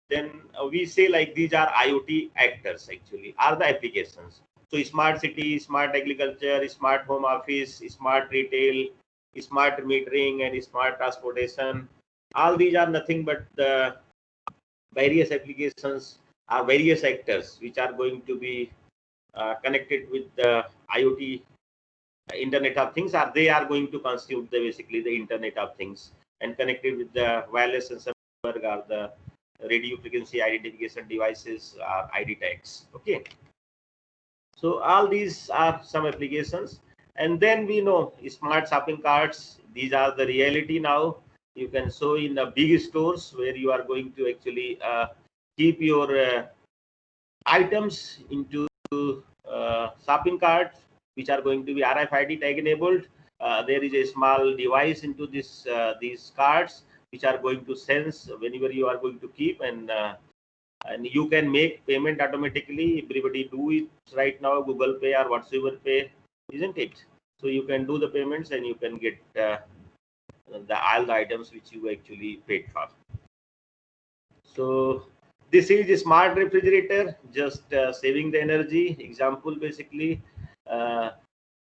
then we say like these are IoT actors actually, are the applications. So smart city, smart agriculture, smart home office, smart retail, smart metering, and smart transportation. All these are nothing but the various applications or various actors which are going to be connected with the IoT, Internet of Things, or they are going to constitute basically the Internet of Things and connected with the wireless sensor or the radio frequency identification devices or ID tags. Okay. So all these are some applications. And then we know smart shopping carts, these are the reality now. You can show in the big stores where you are going to actually keep your items into shopping carts, which are going to be RFID tag enabled. There is a small device into this these cards which are going to sense whenever you are going to keep, and you can make payment automatically. Everybody do it right now, Google Pay or whatsoever Pay, isn't it? So you can do the payments and you can get all the items which you actually paid for. So this is a smart refrigerator, just saving the energy. Example, basically,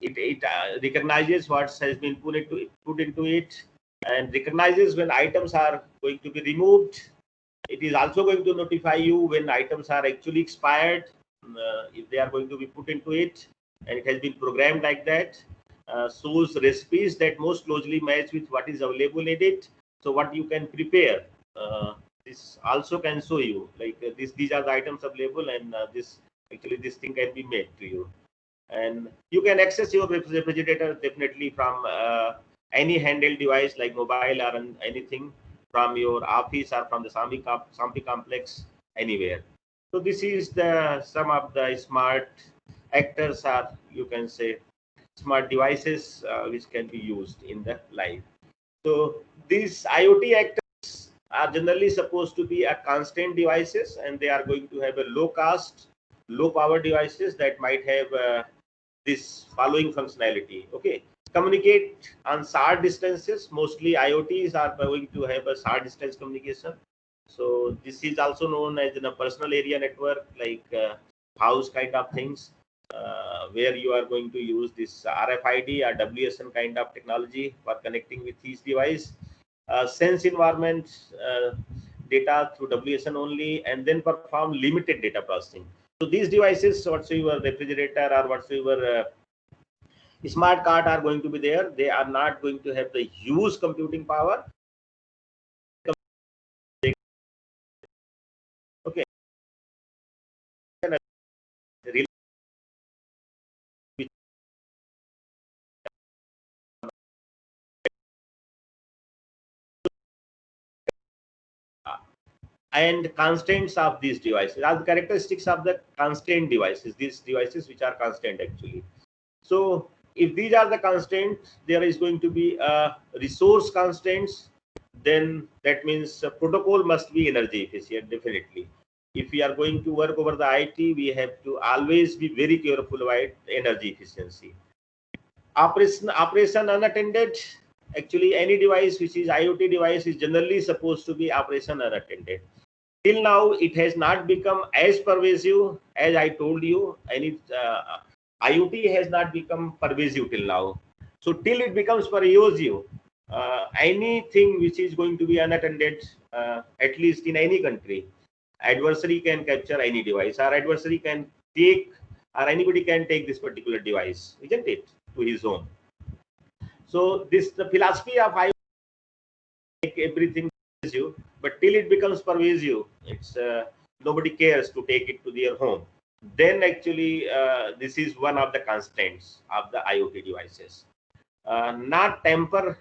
it recognizes what has been put into it, and recognizes when items are going to be removed. It is also going to notify you when items are actually expired, if they are going to be put into it, and it has been programmed like that. Shows recipes that most closely match with what is available in it. So what you can prepare. This also can show you like these are the items available, and this thing can be made to you, and you can access your refrigerator definitely from any handheld device like mobile or anything, from your office or from the Sampi complex, anywhere. So this is the some of the smart actors, or you can say smart devices which can be used in the life. So these IoT actors are generally supposed to be a constant devices, and they are going to have a low cost, low power devices that might have this following functionality. Okay, communicate on short distances. Mostly IoTs are going to have a short distance communication. So this is also known as in a personal area network, like house kind of things, where you are going to use this RFID or WSN kind of technology for connecting with each device. Sense environment data through WSN only, and then perform limited data processing. So these devices, whatsoever refrigerator or whatsoever smart cart are going to be there, they are not going to have the huge computing power. Okay. And constants of these devices are the characteristics of the constant devices, these devices which are constant actually. So if these are the constants, there is going to be a resource constants, then that means protocol must be energy efficient definitely. If we are going to work over the IT, we have to always be very careful about energy efficiency. Operation unattended, actually any device which is IoT device is generally supposed to be operation unattended. Till now it has not become as pervasive as I told you. Any IoT has not become pervasive till now. So till it becomes pervasive, anything which is going to be unattended, at least in any country, adversary can capture any device, or adversary can take, or anybody can take this particular device, isn't it, to his home. So this the philosophy of IoT, make everything pervasive, but till it becomes pervasive, it's nobody cares to take it to their home. Then actually this is one of the constraints of the IoT devices. Not tamper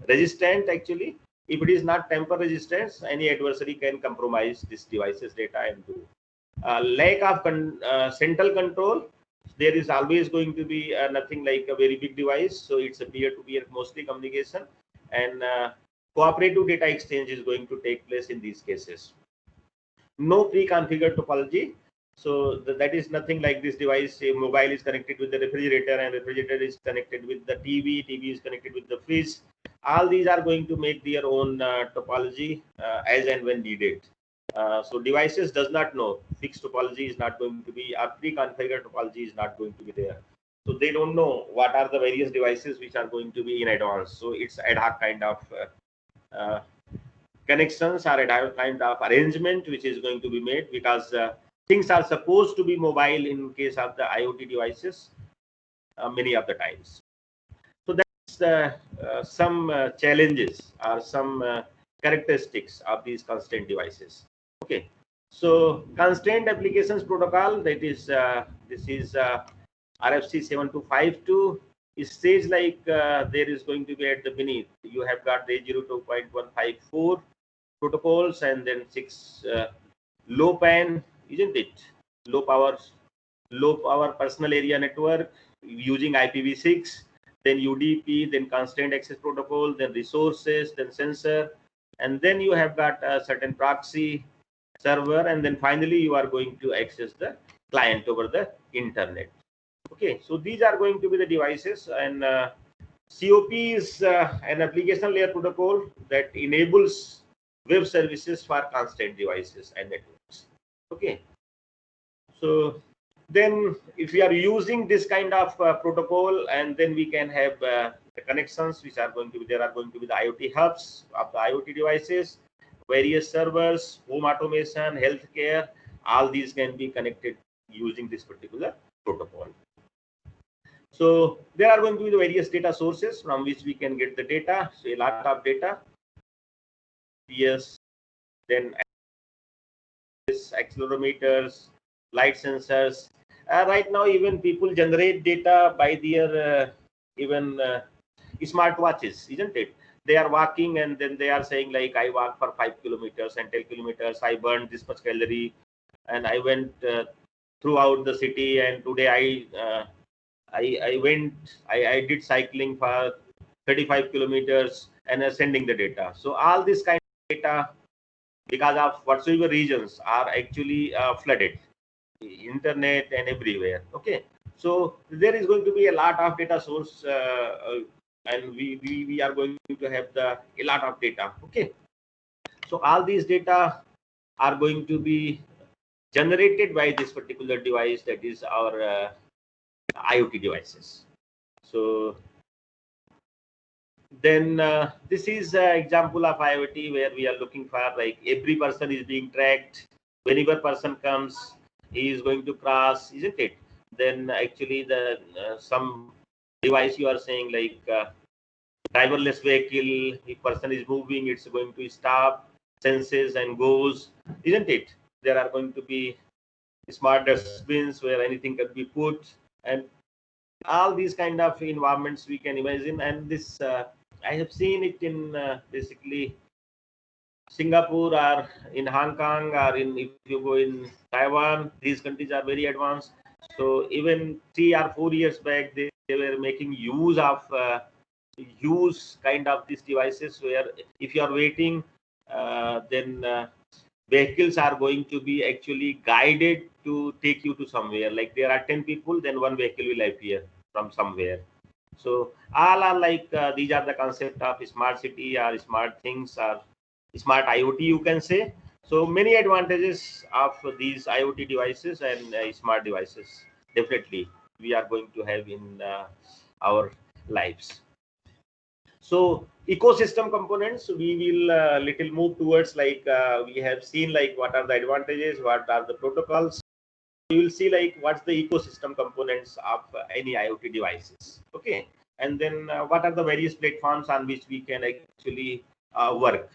resistant actually. If it is not tamper resistant, any adversary can compromise this device's data and do lack of central control, there is always going to be nothing like a very big device. So it's a peer-to-peer mostly communication, and cooperative data exchange is going to take place in these cases. No pre-configured topology. So that is nothing like this device. Say mobile is connected with the refrigerator, and refrigerator is connected with the TV. TV is connected with the fridge. All these are going to make their own topology as and when needed. So devices does not know, fixed topology is not going to be, or pre-configured topology is not going to be there. So they don't know what are the various devices which are going to be in advance. So it's ad hoc kind of connections or ad hoc kind of arrangement which is going to be made, because things are supposed to be mobile in case of the IoT devices many of the times. So that's some challenges or some characteristics of these constraint devices. Okay, so constraint applications protocol, that is this is RFC 7252. It says like there is going to be at the beneath, you have got the 802.154 protocols, and then 6 low PAN, isn't it? Low power personal area network using IPv6, then UDP, then constraint access protocol, then resources, then sensor, and then you have got a certain proxy server, and then finally you are going to access the client over the internet. Okay, so these are going to be the devices, and COP is an application layer protocol that enables web services for constraint devices and networks. Okay, so then if we are using this kind of protocol, and then we can have the connections which are going to be, there are going to be the IoT hubs of the IoT devices, various servers, home automation, healthcare, all these can be connected using this particular protocol. So there are going to be the various data sources from which we can get the data. So a lot of data. Yes, then accelerometers, light sensors. Right now, even people generate data by their even smartwatches, isn't it? They are walking, and then they are saying like, I walked for 5 kilometers and 10 kilometers. I burned this much calorie, and I went throughout the city. And today I did cycling for 35 kilometers, and sending the data. So all this kind of data, because of whatsoever regions, are actually flooded, internet and everywhere. Okay, so there is going to be a lot of data source, and we are going to have a lot of data. Okay, so all these data are going to be generated by this particular device, that is our IoT devices. So then this is an example of IoT where we are looking for, like, every person is being tracked. Whenever person comes, he is going to cross, isn't it? Then actually the some device you are saying, like driverless vehicle, if person is moving, it's going to stop, senses and goes, isn't it? There are going to be smart dustbins where anything can be put, and all these kind of environments we can imagine. And this I have seen it in basically Singapore or in Hong Kong, or if you go in Taiwan, these countries are very advanced. So even 3 or 4 years back, they were making use of kind of these devices, where if you are waiting, then vehicles are going to be actually guided to take you to somewhere. Like there are 10 people, then one vehicle will appear from somewhere. So all are like these are the concept of smart city or smart things or smart IoT, you can say. So many advantages of these IoT devices and smart devices definitely we are going to have in our lives. So ecosystem components, we will little move towards, like we have seen like what are the advantages, what are the protocols. You will see like what's the ecosystem components of any IoT devices. Okay, and then what are the various platforms on which we can actually work.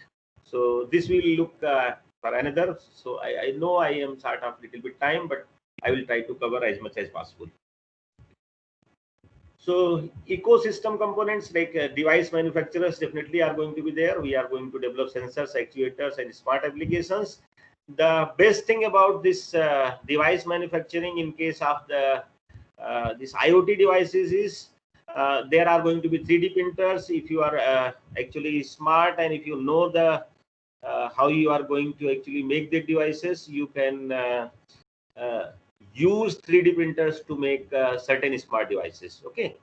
So this will look for another. So I know I am sort of little bit time, but I will try to cover as much as possible. So ecosystem components, like device manufacturers definitely are going to be there. We are going to develop sensors, actuators, and smart applications. the best thing about this device manufacturing in case of the this IoT devices is there are going to be 3D printers. If you are actually smart and if you know the how you are going to actually make the devices, you can use 3D printers to make certain smart devices. Okay.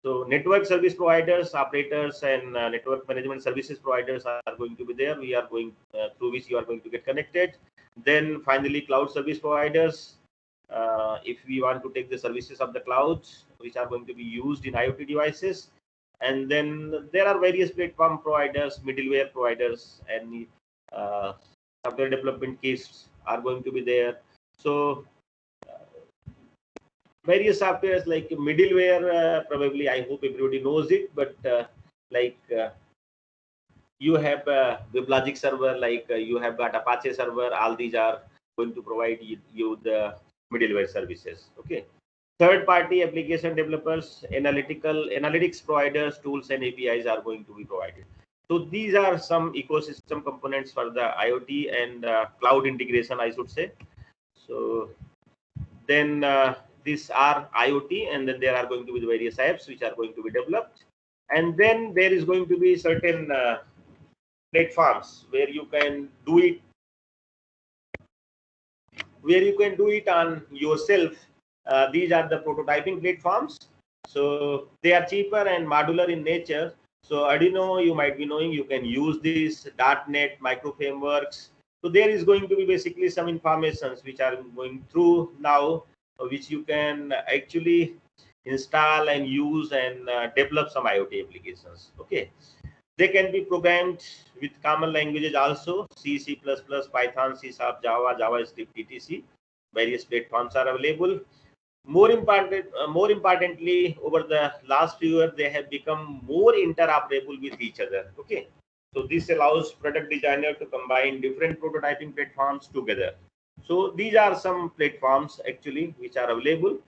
So network service providers, operators, and network management services providers are going to be there. We are going through which you are going to get connected. Then finally, cloud service providers. If we want to take the services of the clouds, which are going to be used in IoT devices, and then there are various platform providers, middleware providers, and software development kits are going to be there. So various softwares like middleware, probably I hope everybody knows it, but like you have WebLogic server, like you have got Apache server. All these are going to provide you the middleware services. Okay. Third-party application developers, analytics providers, tools, and APIs are going to be provided. So these are some ecosystem components for the IoT and cloud integration, I should say. So then these are IoT, and then there are going to be the various apps which are going to be developed, and then there is going to be certain platforms where you can do it, on yourself. These are the prototyping platforms. So they are cheaper and modular in nature. So Arduino, you might be knowing, you can use this .NET micro frameworks. So there is going to be basically some informations which are going through now, which you can actually install and use and develop some IoT applications. Okay. They can be programmed with common languages also, C, C++, Python, C#, Java, JavaScript, etc. Various platforms are available. More importantly, over the last few years, they have become more interoperable with each other. Okay. So this allows product designer to combine different prototyping platforms together. So these are some platforms actually which are available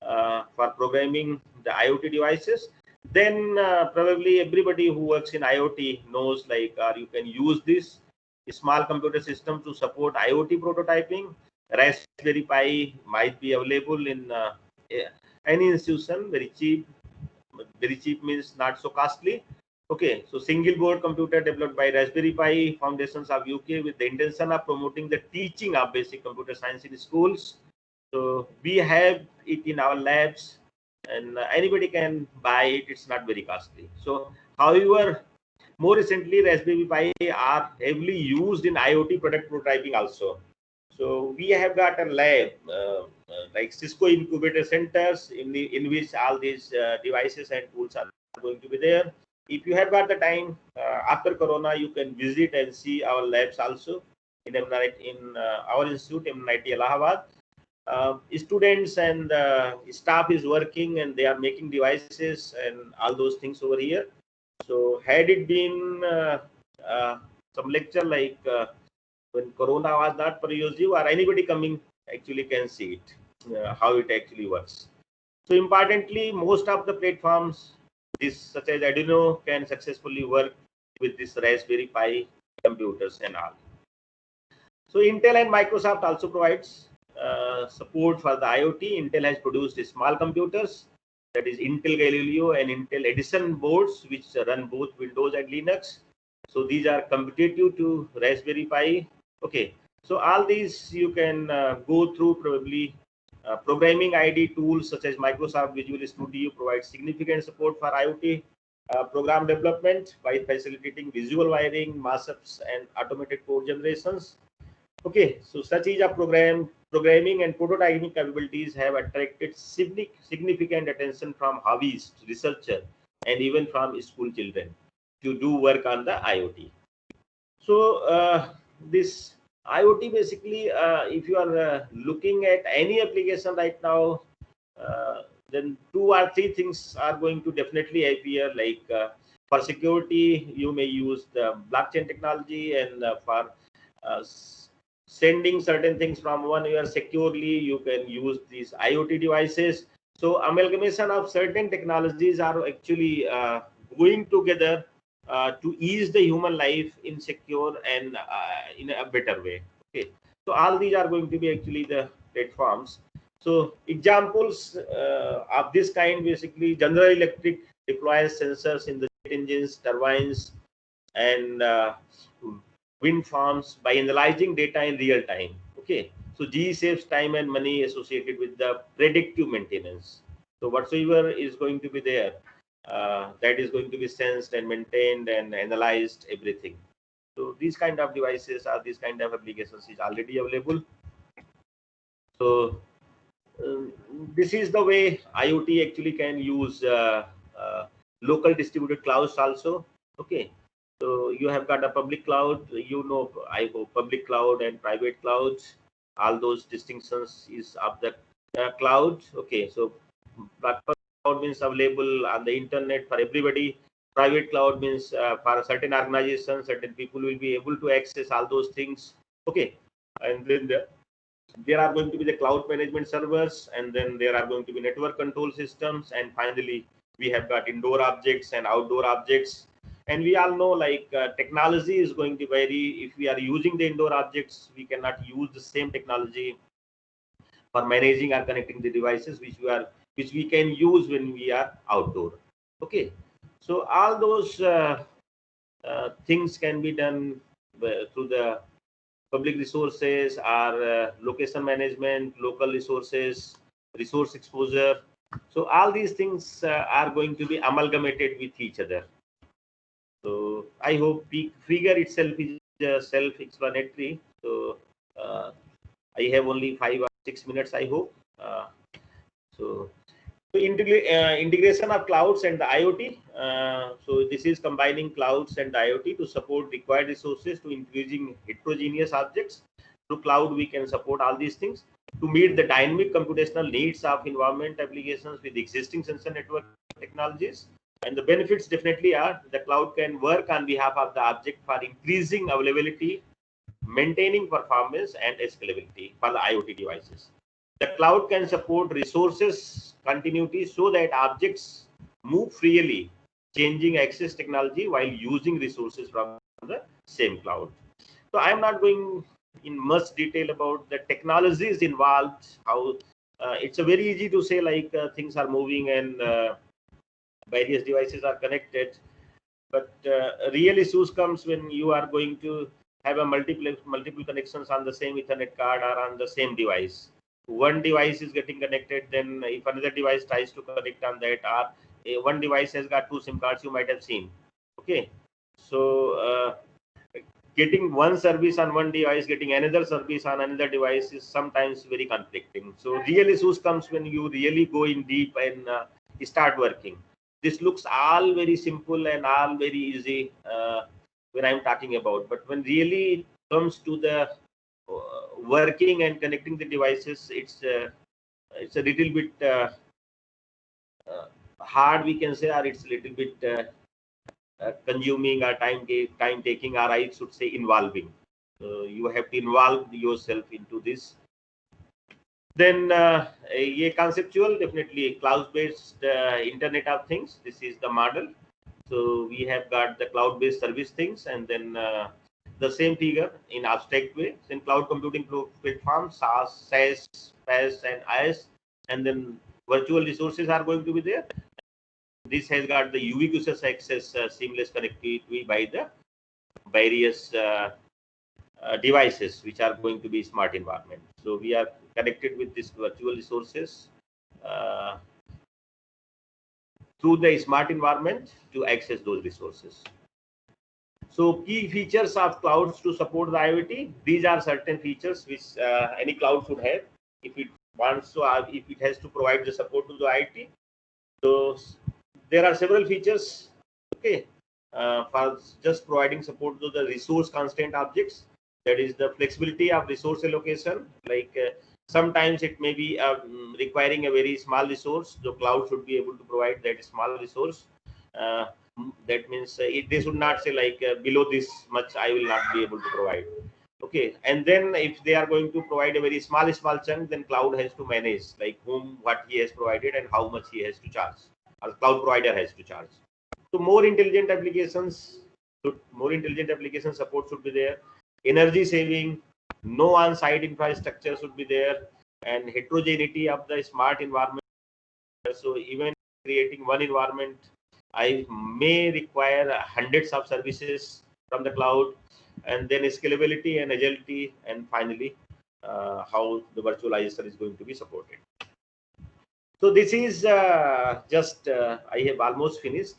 for programming the IoT devices. Then probably everybody who works in IoT knows, like you can use this small computer system to support IoT prototyping. Raspberry Pi might be available in any institution, very cheap. Very cheap means not so costly. Okay, so single board computer developed by Raspberry Pi Foundations of UK with the intention of promoting the teaching of basic computer science in schools. So we have it in our labs, and anybody can buy it. It's not very costly. So however, more recently, Raspberry Pi are heavily used in IoT product prototyping also. So we have got a lab like Cisco incubator centers in which all these devices and tools are going to be there. If you have got the time after Corona, you can visit and see our labs also in our institute, MNIT Allahabad. Students and staff is working, and they are making devices and all those things over here. So had it been some lecture like when Corona was not pervasive, or anybody coming actually can see it, how it actually works. So importantly, most of the platforms, this such as Arduino, can successfully work with this Raspberry Pi computers and all. So Intel and Microsoft also provides support for the IoT. Intel has produced small computers, that is Intel Galileo and Intel Edison boards, which run both Windows and Linux. So these are competitive to Raspberry Pi. Okay, so all these you can go through. Probably programming ID tools such as Microsoft Visual Studio provides significant support for IoT program development by facilitating visual wiring, mashups, and automated code generations. Okay, so such is a programming and prototyping capabilities have attracted significant attention from hobbyists, researchers, and even from school children to do work on the IoT. So this IoT basically, if you are looking at any application right now, then 2 or 3 things are going to definitely appear. Like for security, you may use the blockchain technology, and for sending certain things from one year securely, you can use these IoT devices. So amalgamation of certain technologies are actually going together to ease the human life in secure and in a better way. Okay, So all these are going to be actually the platforms. So examples of this kind, basically General Electric deploys sensors in the jet engines, turbines, and wind farms by analyzing data in real time. Okay, so GE saves time and money associated with the predictive maintenance. So whatsoever is going to be there, that is going to be sensed and maintained and analyzed, everything. So these kind of devices or these kind of applications is already available. So this is the way IoT actually can use local distributed clouds also. Okay, so you have got a public cloud, I hope public cloud and private clouds, all those distinctions is of the cloud. Okay, so public cloud means available on the internet for everybody. Private cloud means for certain organizations, certain people will be able to access all those things. Okay, and then there are going to be the cloud management servers, and then there are going to be network control systems, and finally we have got indoor objects and outdoor objects. And we all know, like technology is going to vary. If we are using the indoor objects, we cannot use the same technology for managing or connecting the devices which we can use when we are outdoor. Okay, so all those things can be done through the public resources or location management, local resources, resource exposure. So all these things are going to be amalgamated with each other. So I hope figure itself is self-explanatory. So I have only 5 or 6 minutes, I hope. So integration of clouds and the IoT. So this is combining clouds and IoT to support required resources to increasing heterogeneous objects. Through cloud, we can support all these things to meet the dynamic computational needs of environment applications with existing sensor network technologies. And the benefits definitely are the cloud can work on behalf of the object for increasing availability, maintaining performance, and scalability for the IoT devices. The cloud can support resources continuity so that objects move freely, changing access technology while using resources from the same cloud. So I'm not going in much detail about the technologies involved, how it's a very easy to say like things are moving and various devices are connected, but real issues comes when you are going to have a multiple connections on the same Ethernet card or on the same device. One device is getting connected, then if another device tries to connect on that, or one device has got 2 SIM cards, you might have seen. Okay, so getting one service on one device, getting another service on another device is sometimes very conflicting. So real issues comes when you really go in deep and start working. This looks all very simple and all very easy when I'm talking about, but when really it comes to the working and connecting the devices, it's a little bit hard, we can say, or it's a little bit consuming or time taking, or I should say involving. You have to involve yourself into this. Then a conceptual, definitely cloud-based Internet of Things. This is the model. So we have got the cloud-based service things, and then the same figure in abstract way. In cloud computing platforms, SaaS, PaaS, and IaaS, and then virtual resources are going to be there. This has got the ubiquitous access, seamless connectivity by the various devices which are going to be smart environment. So we are connected with these virtual resources through the smart environment to access those resources. So key features of clouds to support the IoT. These are certain features which any cloud should have if it wants to, if it has to provide the support to the IoT. So there are several features, okay, for just providing support to the resource constraint objects. That is the flexibility of resource allocation. Like sometimes it may be requiring a very small resource. The cloud should be able to provide that small resource. That means they should not say like below this much I will not be able to provide. Okay, and then if they are going to provide a very small chunk, then cloud has to manage like whom, what he has provided, and how much he has to charge, or cloud provider has to charge. So more intelligent applications support should be there. Energy saving, no on-site infrastructure should be there, and heterogeneity of the smart environment. So even creating one environment, I may require hundreds of services from the cloud, and then scalability and agility, and finally how the virtualization is going to be supported. So this is just I have almost finished.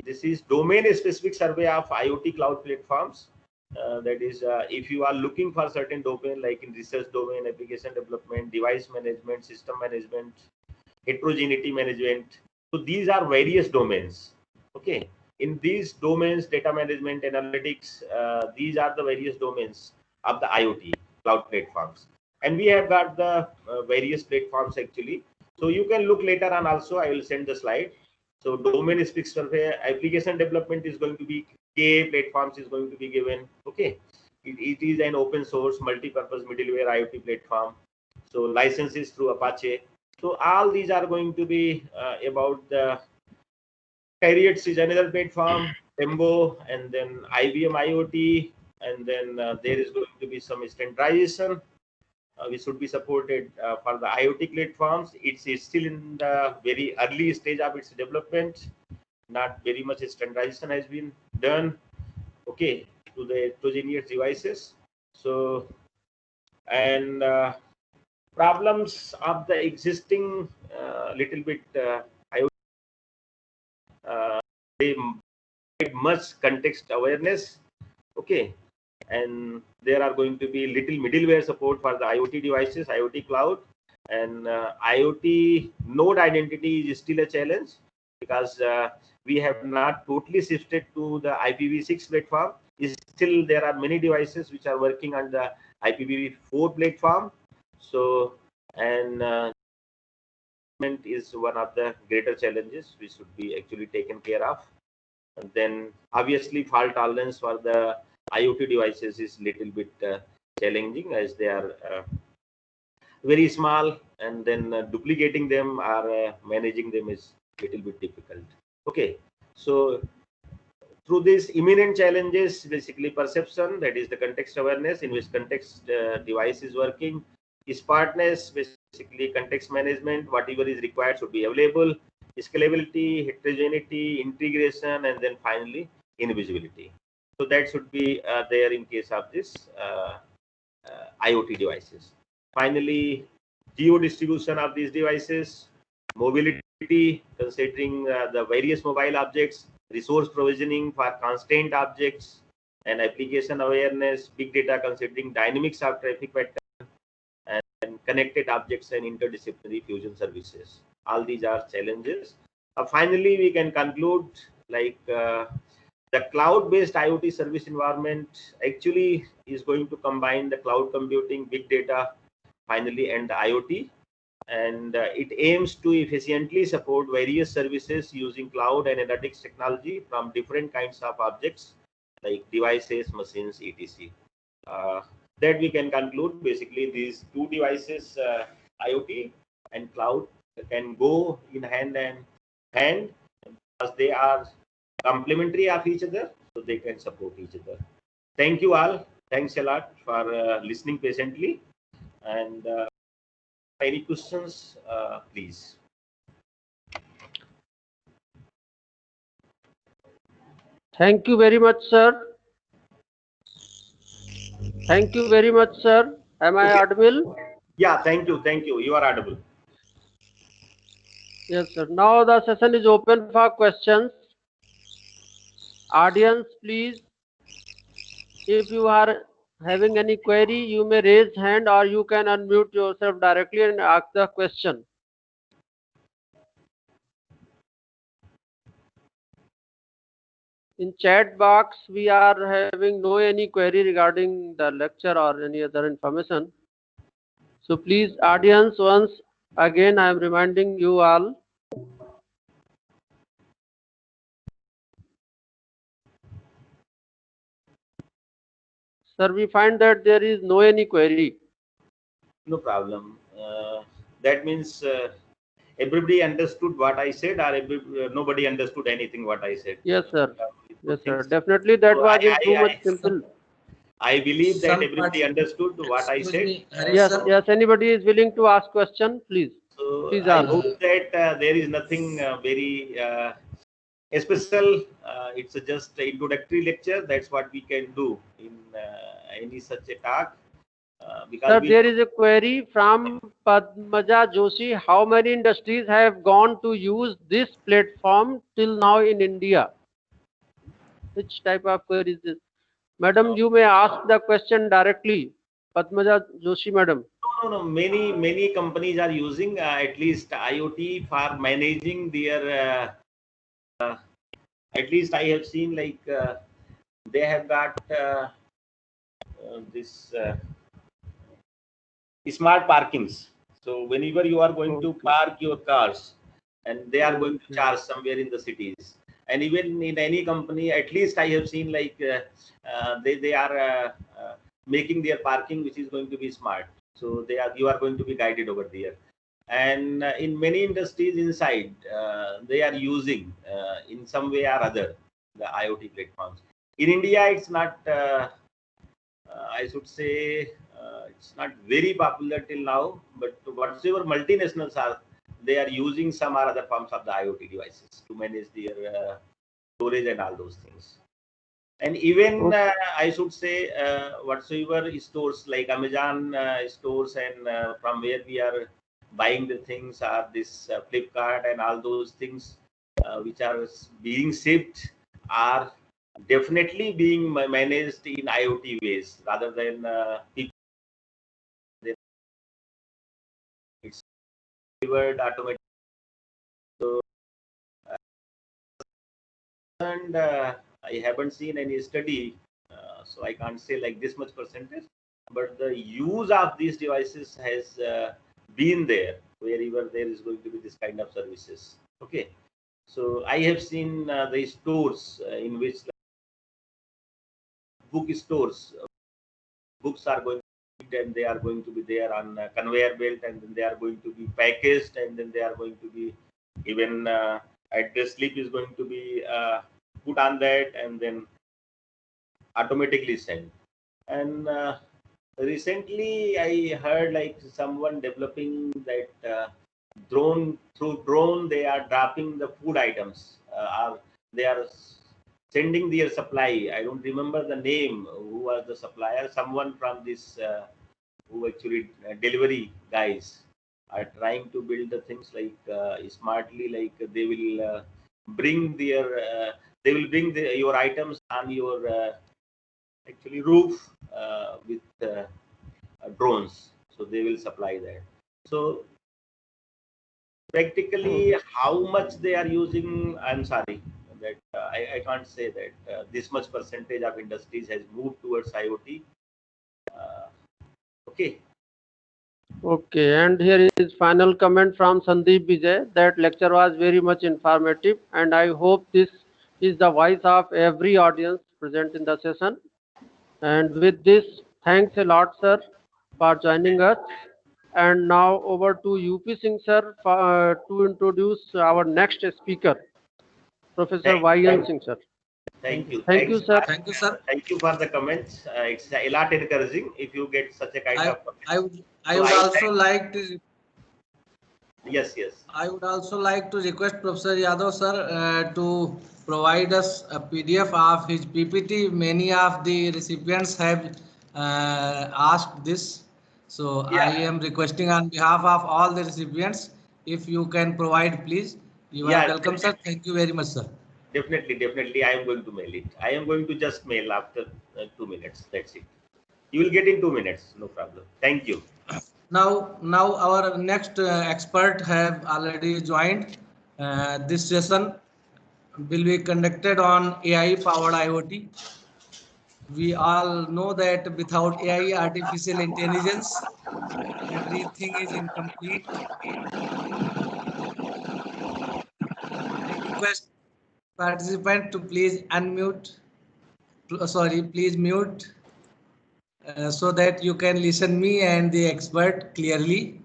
This is domain-specific survey of IoT cloud platforms. That is, if you are looking for certain domain, like in research domain, application development, device management, system management, heterogeneity management. So these are various domains. Okay, in these domains, data management, analytics, these are the various domains of the IoT cloud platforms. And we have got the various platforms actually. So you can look later on also. I will send the slide. So domain-specific survey, application development is going to be KA platforms is going to be given. Okay, it is an open source multi-purpose middleware IoT platform. So licenses through Apache. So all these are going to be about the Carriots is another platform, Tembo, and then IBM IoT, and then there is going to be some standardization. We should be supported for the IoT platforms. It's still in the very early stage of its development. Not very much standardization has been done. Okay, to the heterogeneous devices. So, and problems of the existing little bit IoT, they need much context awareness. Okay, and there are going to be little middleware support for the IoT devices, IoT cloud, and IoT node identity is still a challenge because we have not totally shifted to the IPv6 platform. Still, there are many devices which are working on the IPv4 platform. So, and is one of the greater challenges which should be actually taken care of. And then obviously fault tolerance for the IoT devices is little bit challenging as they are very small, and then duplicating them or managing them is little bit difficult. Okay, so through these imminent challenges, basically perception, that is the context awareness in which context device is working, smartness, basically context management, whatever is required should be available, scalability, heterogeneity, integration, and then finally invisibility. So that should be there in case of this IoT devices. Finally, geo distribution of these devices, mobility, considering the various mobile objects, resource provisioning for constraint objects, and application awareness, big data considering dynamics of traffic pattern, and connected objects and interdisciplinary fusion services. All these are challenges. Finally, we can conclude like the cloud-based IoT service environment actually is going to combine the cloud computing, big data, finally, and the IoT. And it aims to efficiently support various services using cloud and analytics technology from different kinds of objects like devices, machines, etc. That we can conclude basically these two devices, IoT and cloud, can go in hand in hand as they are complementary of each other, so they can support each other. Thank you all. Thanks a lot for listening patiently. And any questions, please. Thank you very much, sir. Thank you very much, sir. Am I audible? Yeah, thank you. Thank you. You are audible. Yes, sir. Now the session is open for questions. Audience, please, if you are having any query, you may raise hand or you can unmute yourself directly and ask the question. In chat box, we are having no any query regarding the lecture or any other information. So please, audience, once again, I am reminding you all. Sir, we find that there is no any query. No problem. That means everybody understood what I said, or nobody understood anything what I said. Yes, sir. Yes, sir. Definitely, that So was too much simple. I believe that Some everybody parts- understood what I Excuse said. me, Harish Yes, sir. yes. Anybody is willing to ask question, please. So Please I ask. hope that there is nothing very special. It's just an introductory lecture. That's what we can do in any such a talk. Because Sir, we there is a query from Padmaja Joshi. How many industries have gone to use this platform till now in India? Which type of query is this? Madam, you may ask the question directly. Padmaja Joshi, madam. no. Many companies are using at least IoT for managing their. At least I have seen like they have got this smart parkings. So whenever you are going to park your cars, and they are going to charge somewhere in the cities, and even in any company, at least I have seen like they are making their parking which is going to be smart. So you are going to be guided over there. And in many industries inside, they are using in some way or other the IoT platforms. In India, it's not. I should say it's not very popular till now, but whatever multinationals are, they are using some or other forms of the IoT devices to manage their storage and all those things. And even I should say whatsoever stores like Amazon stores and from where we are buying the things are this Flipkart and all those things which are being shipped are definitely being managed in IoT ways rather than people. It's delivered automatically. So, and I haven't seen any study, so I can't say like this much percentage. But the use of these devices has been there wherever there is going to be this kind of services. Okay, so I have seen the stores in which like, bookstores books are going and they are going to be there on a conveyor belt, and then they are going to be packaged, and then they are going to be even address slip is going to be put on that and then automatically sent. And recently I heard like someone developing that through drone they are dropping the food items or they are sending their supply. I don't remember the name who was the supplier. Someone from this who actually delivery guys are trying to build the things like smartly, like they will bring your items on your actually roof with drones, so they will supply that. So practically how much they are using, I'm sorry that I can't say that this much percentage of industries has moved towards IoT. Okay. Okay, and here is final comment from Sandeep Vijay that lecture was very much informative, and I hope this is the voice of every audience present in the session. And with this, thanks a lot, sir, for joining us. And now over to UP Singh, sir, to introduce our next speaker, Professor Y.N. Singh, sir. Thank you. Thank you, sir. Thank you, sir. Thank you for the comments. It's a lot encouraging if you get such a kind of comments. I would also like to. Yes. I would also like to request Professor Yadav sir to provide us a PDF of his PPT. Many of the recipients have asked this. So I am requesting on behalf of all the recipients, if you can provide, please. You are welcome, sir. Thank you very much, sir. Definitely. I am going to mail it. I am going to just mail after 2 minutes. That's it. You will get in 2 minutes. No problem. Thank you. Now our next expert have already joined. This session will be conducted on AI powered IoT. We all know that without AI, artificial intelligence, everything is incomplete. I request participant to please unmute. Sorry, please mute so that you can listen me and the expert clearly.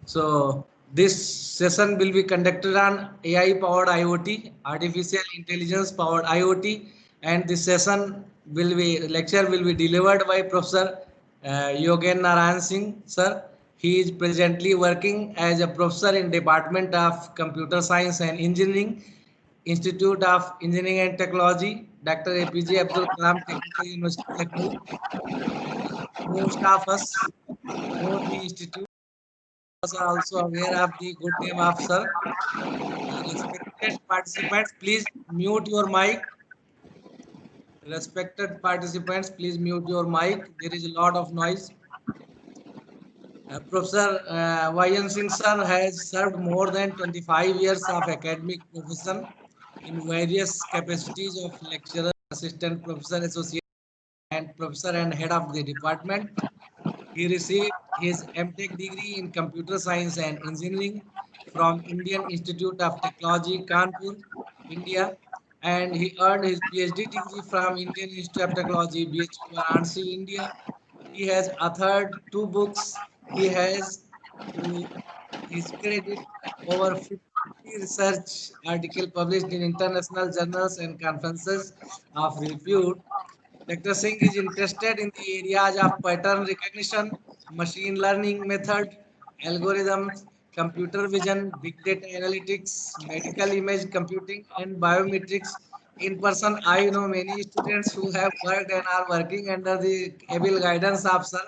So this session will be conducted on AI powered IoT, artificial intelligence powered IoT, and this session lecture will be delivered by Professor Yogen Narayan Singh, sir. He is presently working as a professor in Department of Computer Science and Engineering, Institute of Engineering and Technology, Dr. APJ Abdul Kalam Technical University, Lucknow. Most of us know the institute. Us are also aware of the good name of sir. Respected participants, please mute your mic. Respected participants, please mute your mic. There is a lot of noise. Professor Y.N. Singh sir has served more than 25 years of academic profession in various capacities of lecturer, assistant professor, associate, and professor and head of the department. He received his MTech degree in computer science and engineering from Indian Institute of Technology, Kanpur, India, and he earned his PhD degree from Indian Institute of Technology, BHU, Varanasi, India. He has authored 2 books. He has to his credit over 50 research articles published in international journals and conferences of repute. Dr. Singh is interested in the areas of pattern recognition, machine learning method, algorithms, computer vision, big data analytics, medical image computing, and biometrics. In person, I know many students who have worked and are working under the able guidance of sir.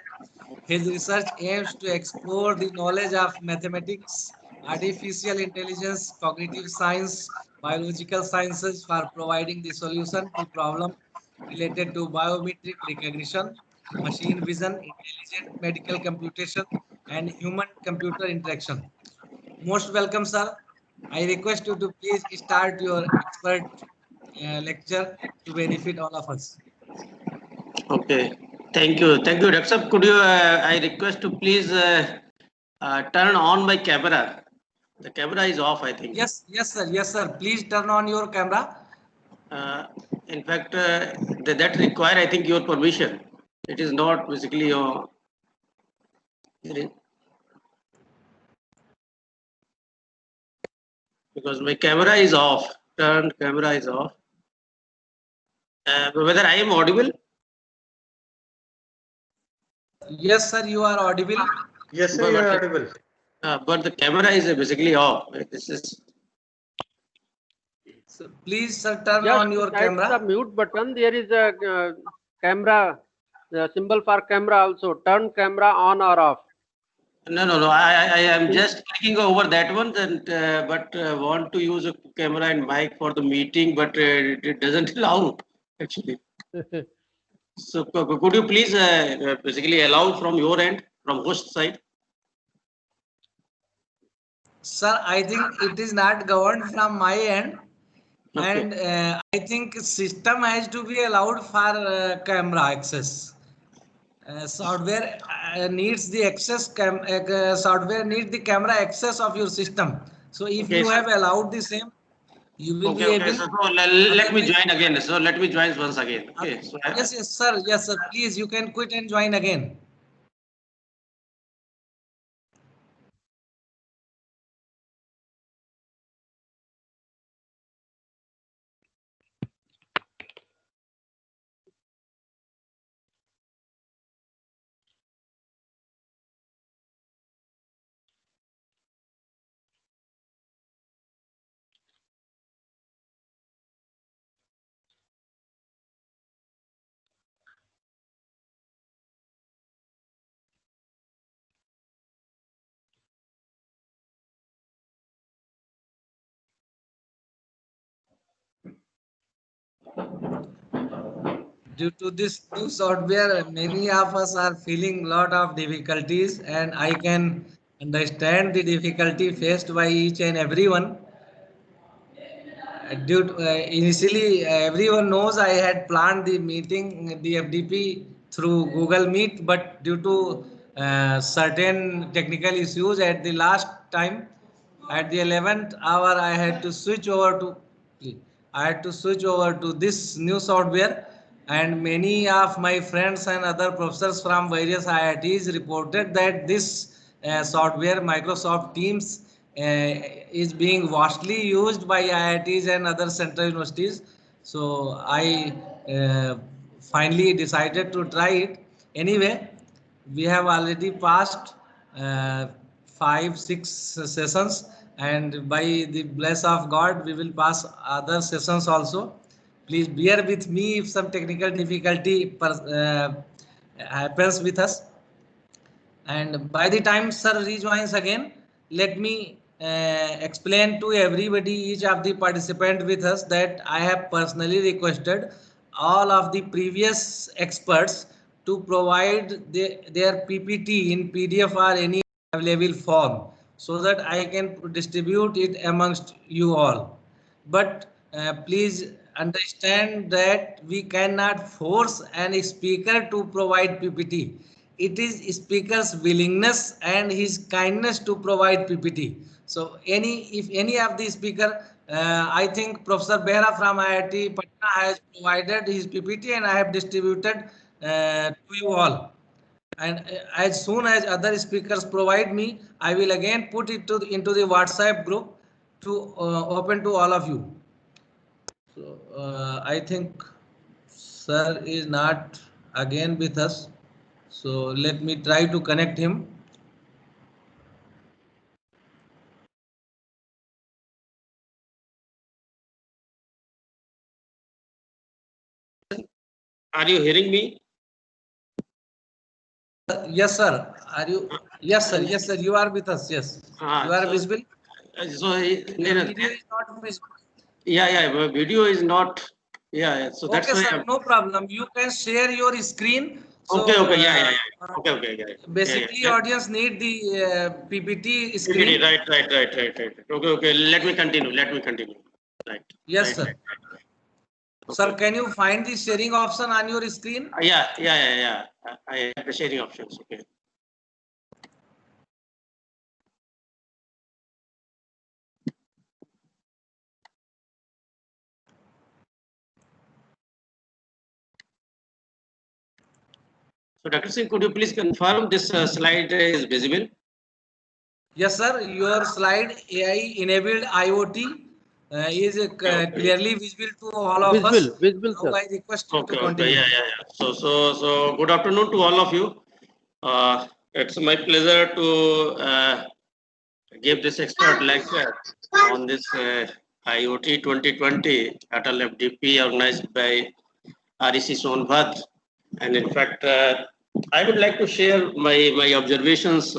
His research aims to explore the knowledge of mathematics, artificial intelligence, cognitive science, biological sciences for providing the solution to problems related to biometric recognition, machine vision, intelligent medical computation, and human-computer interaction. Most welcome, sir. I request you to please start your expert lecture to benefit all of us. Okay, thank you, Dr. Sir. Could you? I request to please turn on my camera. The camera is off, I think. Yes, yes, sir. Please turn on your camera. In fact, that require, I think, your permission. It is not basically your. Because my camera is off. Turned camera is off. Whether I am audible? Yes, sir. You are audible. Yes, sir, you are audible. But the camera is basically off. This is. So please, sir, turn Just on your beside camera. the mute button, there is a camera, the symbol for camera also. Turn camera on or off. No. I am just clicking over that one, and but want to use a camera and mic for the meeting, but it doesn't allow actually. So could you please basically allow from your end, from host side? Sir, I think it is not governed from my end. Okay. And I think system has to be allowed for camera access. Software needs the software needs the camera access of your system. So if Okay, you have allowed the same, you will be able. So let me join again. So let me join once again. Okay. So Yes, sir. Yes, sir. Please, you can quit and join again. Due to this new software, many of us are feeling a lot of difficulties, and I can understand the difficulty faced by each and everyone. Initially, everyone knows I had planned the meeting, the FDP, through Google Meet, but due to certain technical issues at the last time, at the 11th hour, I had to switch over to this new software, and many of my friends and other professors from various IITs reported that this software, Microsoft Teams, is being vastly used by IITs and other central universities. So I finally decided to try it. Anyway, we have already passed 5-6 sessions, and by the bless of God, we will pass other sessions also. Please bear with me if some technical difficulty happens with us. And by the time sir rejoins again, let me explain to everybody, each of the participant with us, that I have personally requested all of the previous experts to provide their PPT in PDF or any available form, so that I can distribute it amongst you all. But please understand that we cannot force any speaker to provide PPT. It is speaker's willingness and his kindness to provide PPT. So if any of the speaker, I think Professor Behra from IIT Patna has provided his PPT, and I have distributed to you all. And as soon as other speakers provide me, I will again put it into the WhatsApp group to open to all of you. So I think sir is not again with us. So let me try to connect him. Are you hearing me? Yes, sir. Are you? Yes, sir. Yes, sir. You are with us. Yes. You are visible. So Your video is not visible. yeah, video is not. Yeah. So that's Okay, why. sir. No problem. You can share your screen. So, Okay. Yeah. Okay. Yeah. Basically, audience need the PPT screen. Right. Okay. Let me continue. Right. Yes, sir. Okay. Sir, can you find the sharing option on your screen? Yeah. I have the sharing options. Okay. So, Dr. Singh, could you please confirm this slide is visible? Yes, sir. Your slide AI enabled IoT is clearly visible to all of us. Visible, Now sir. I request you to Okay. continue. Yeah. So good afternoon to all of you. It's my pleasure to give this expert lecture on this IoT 2020 Atal FDP organized by REC Sonbhat. And in fact, I would like to share my observations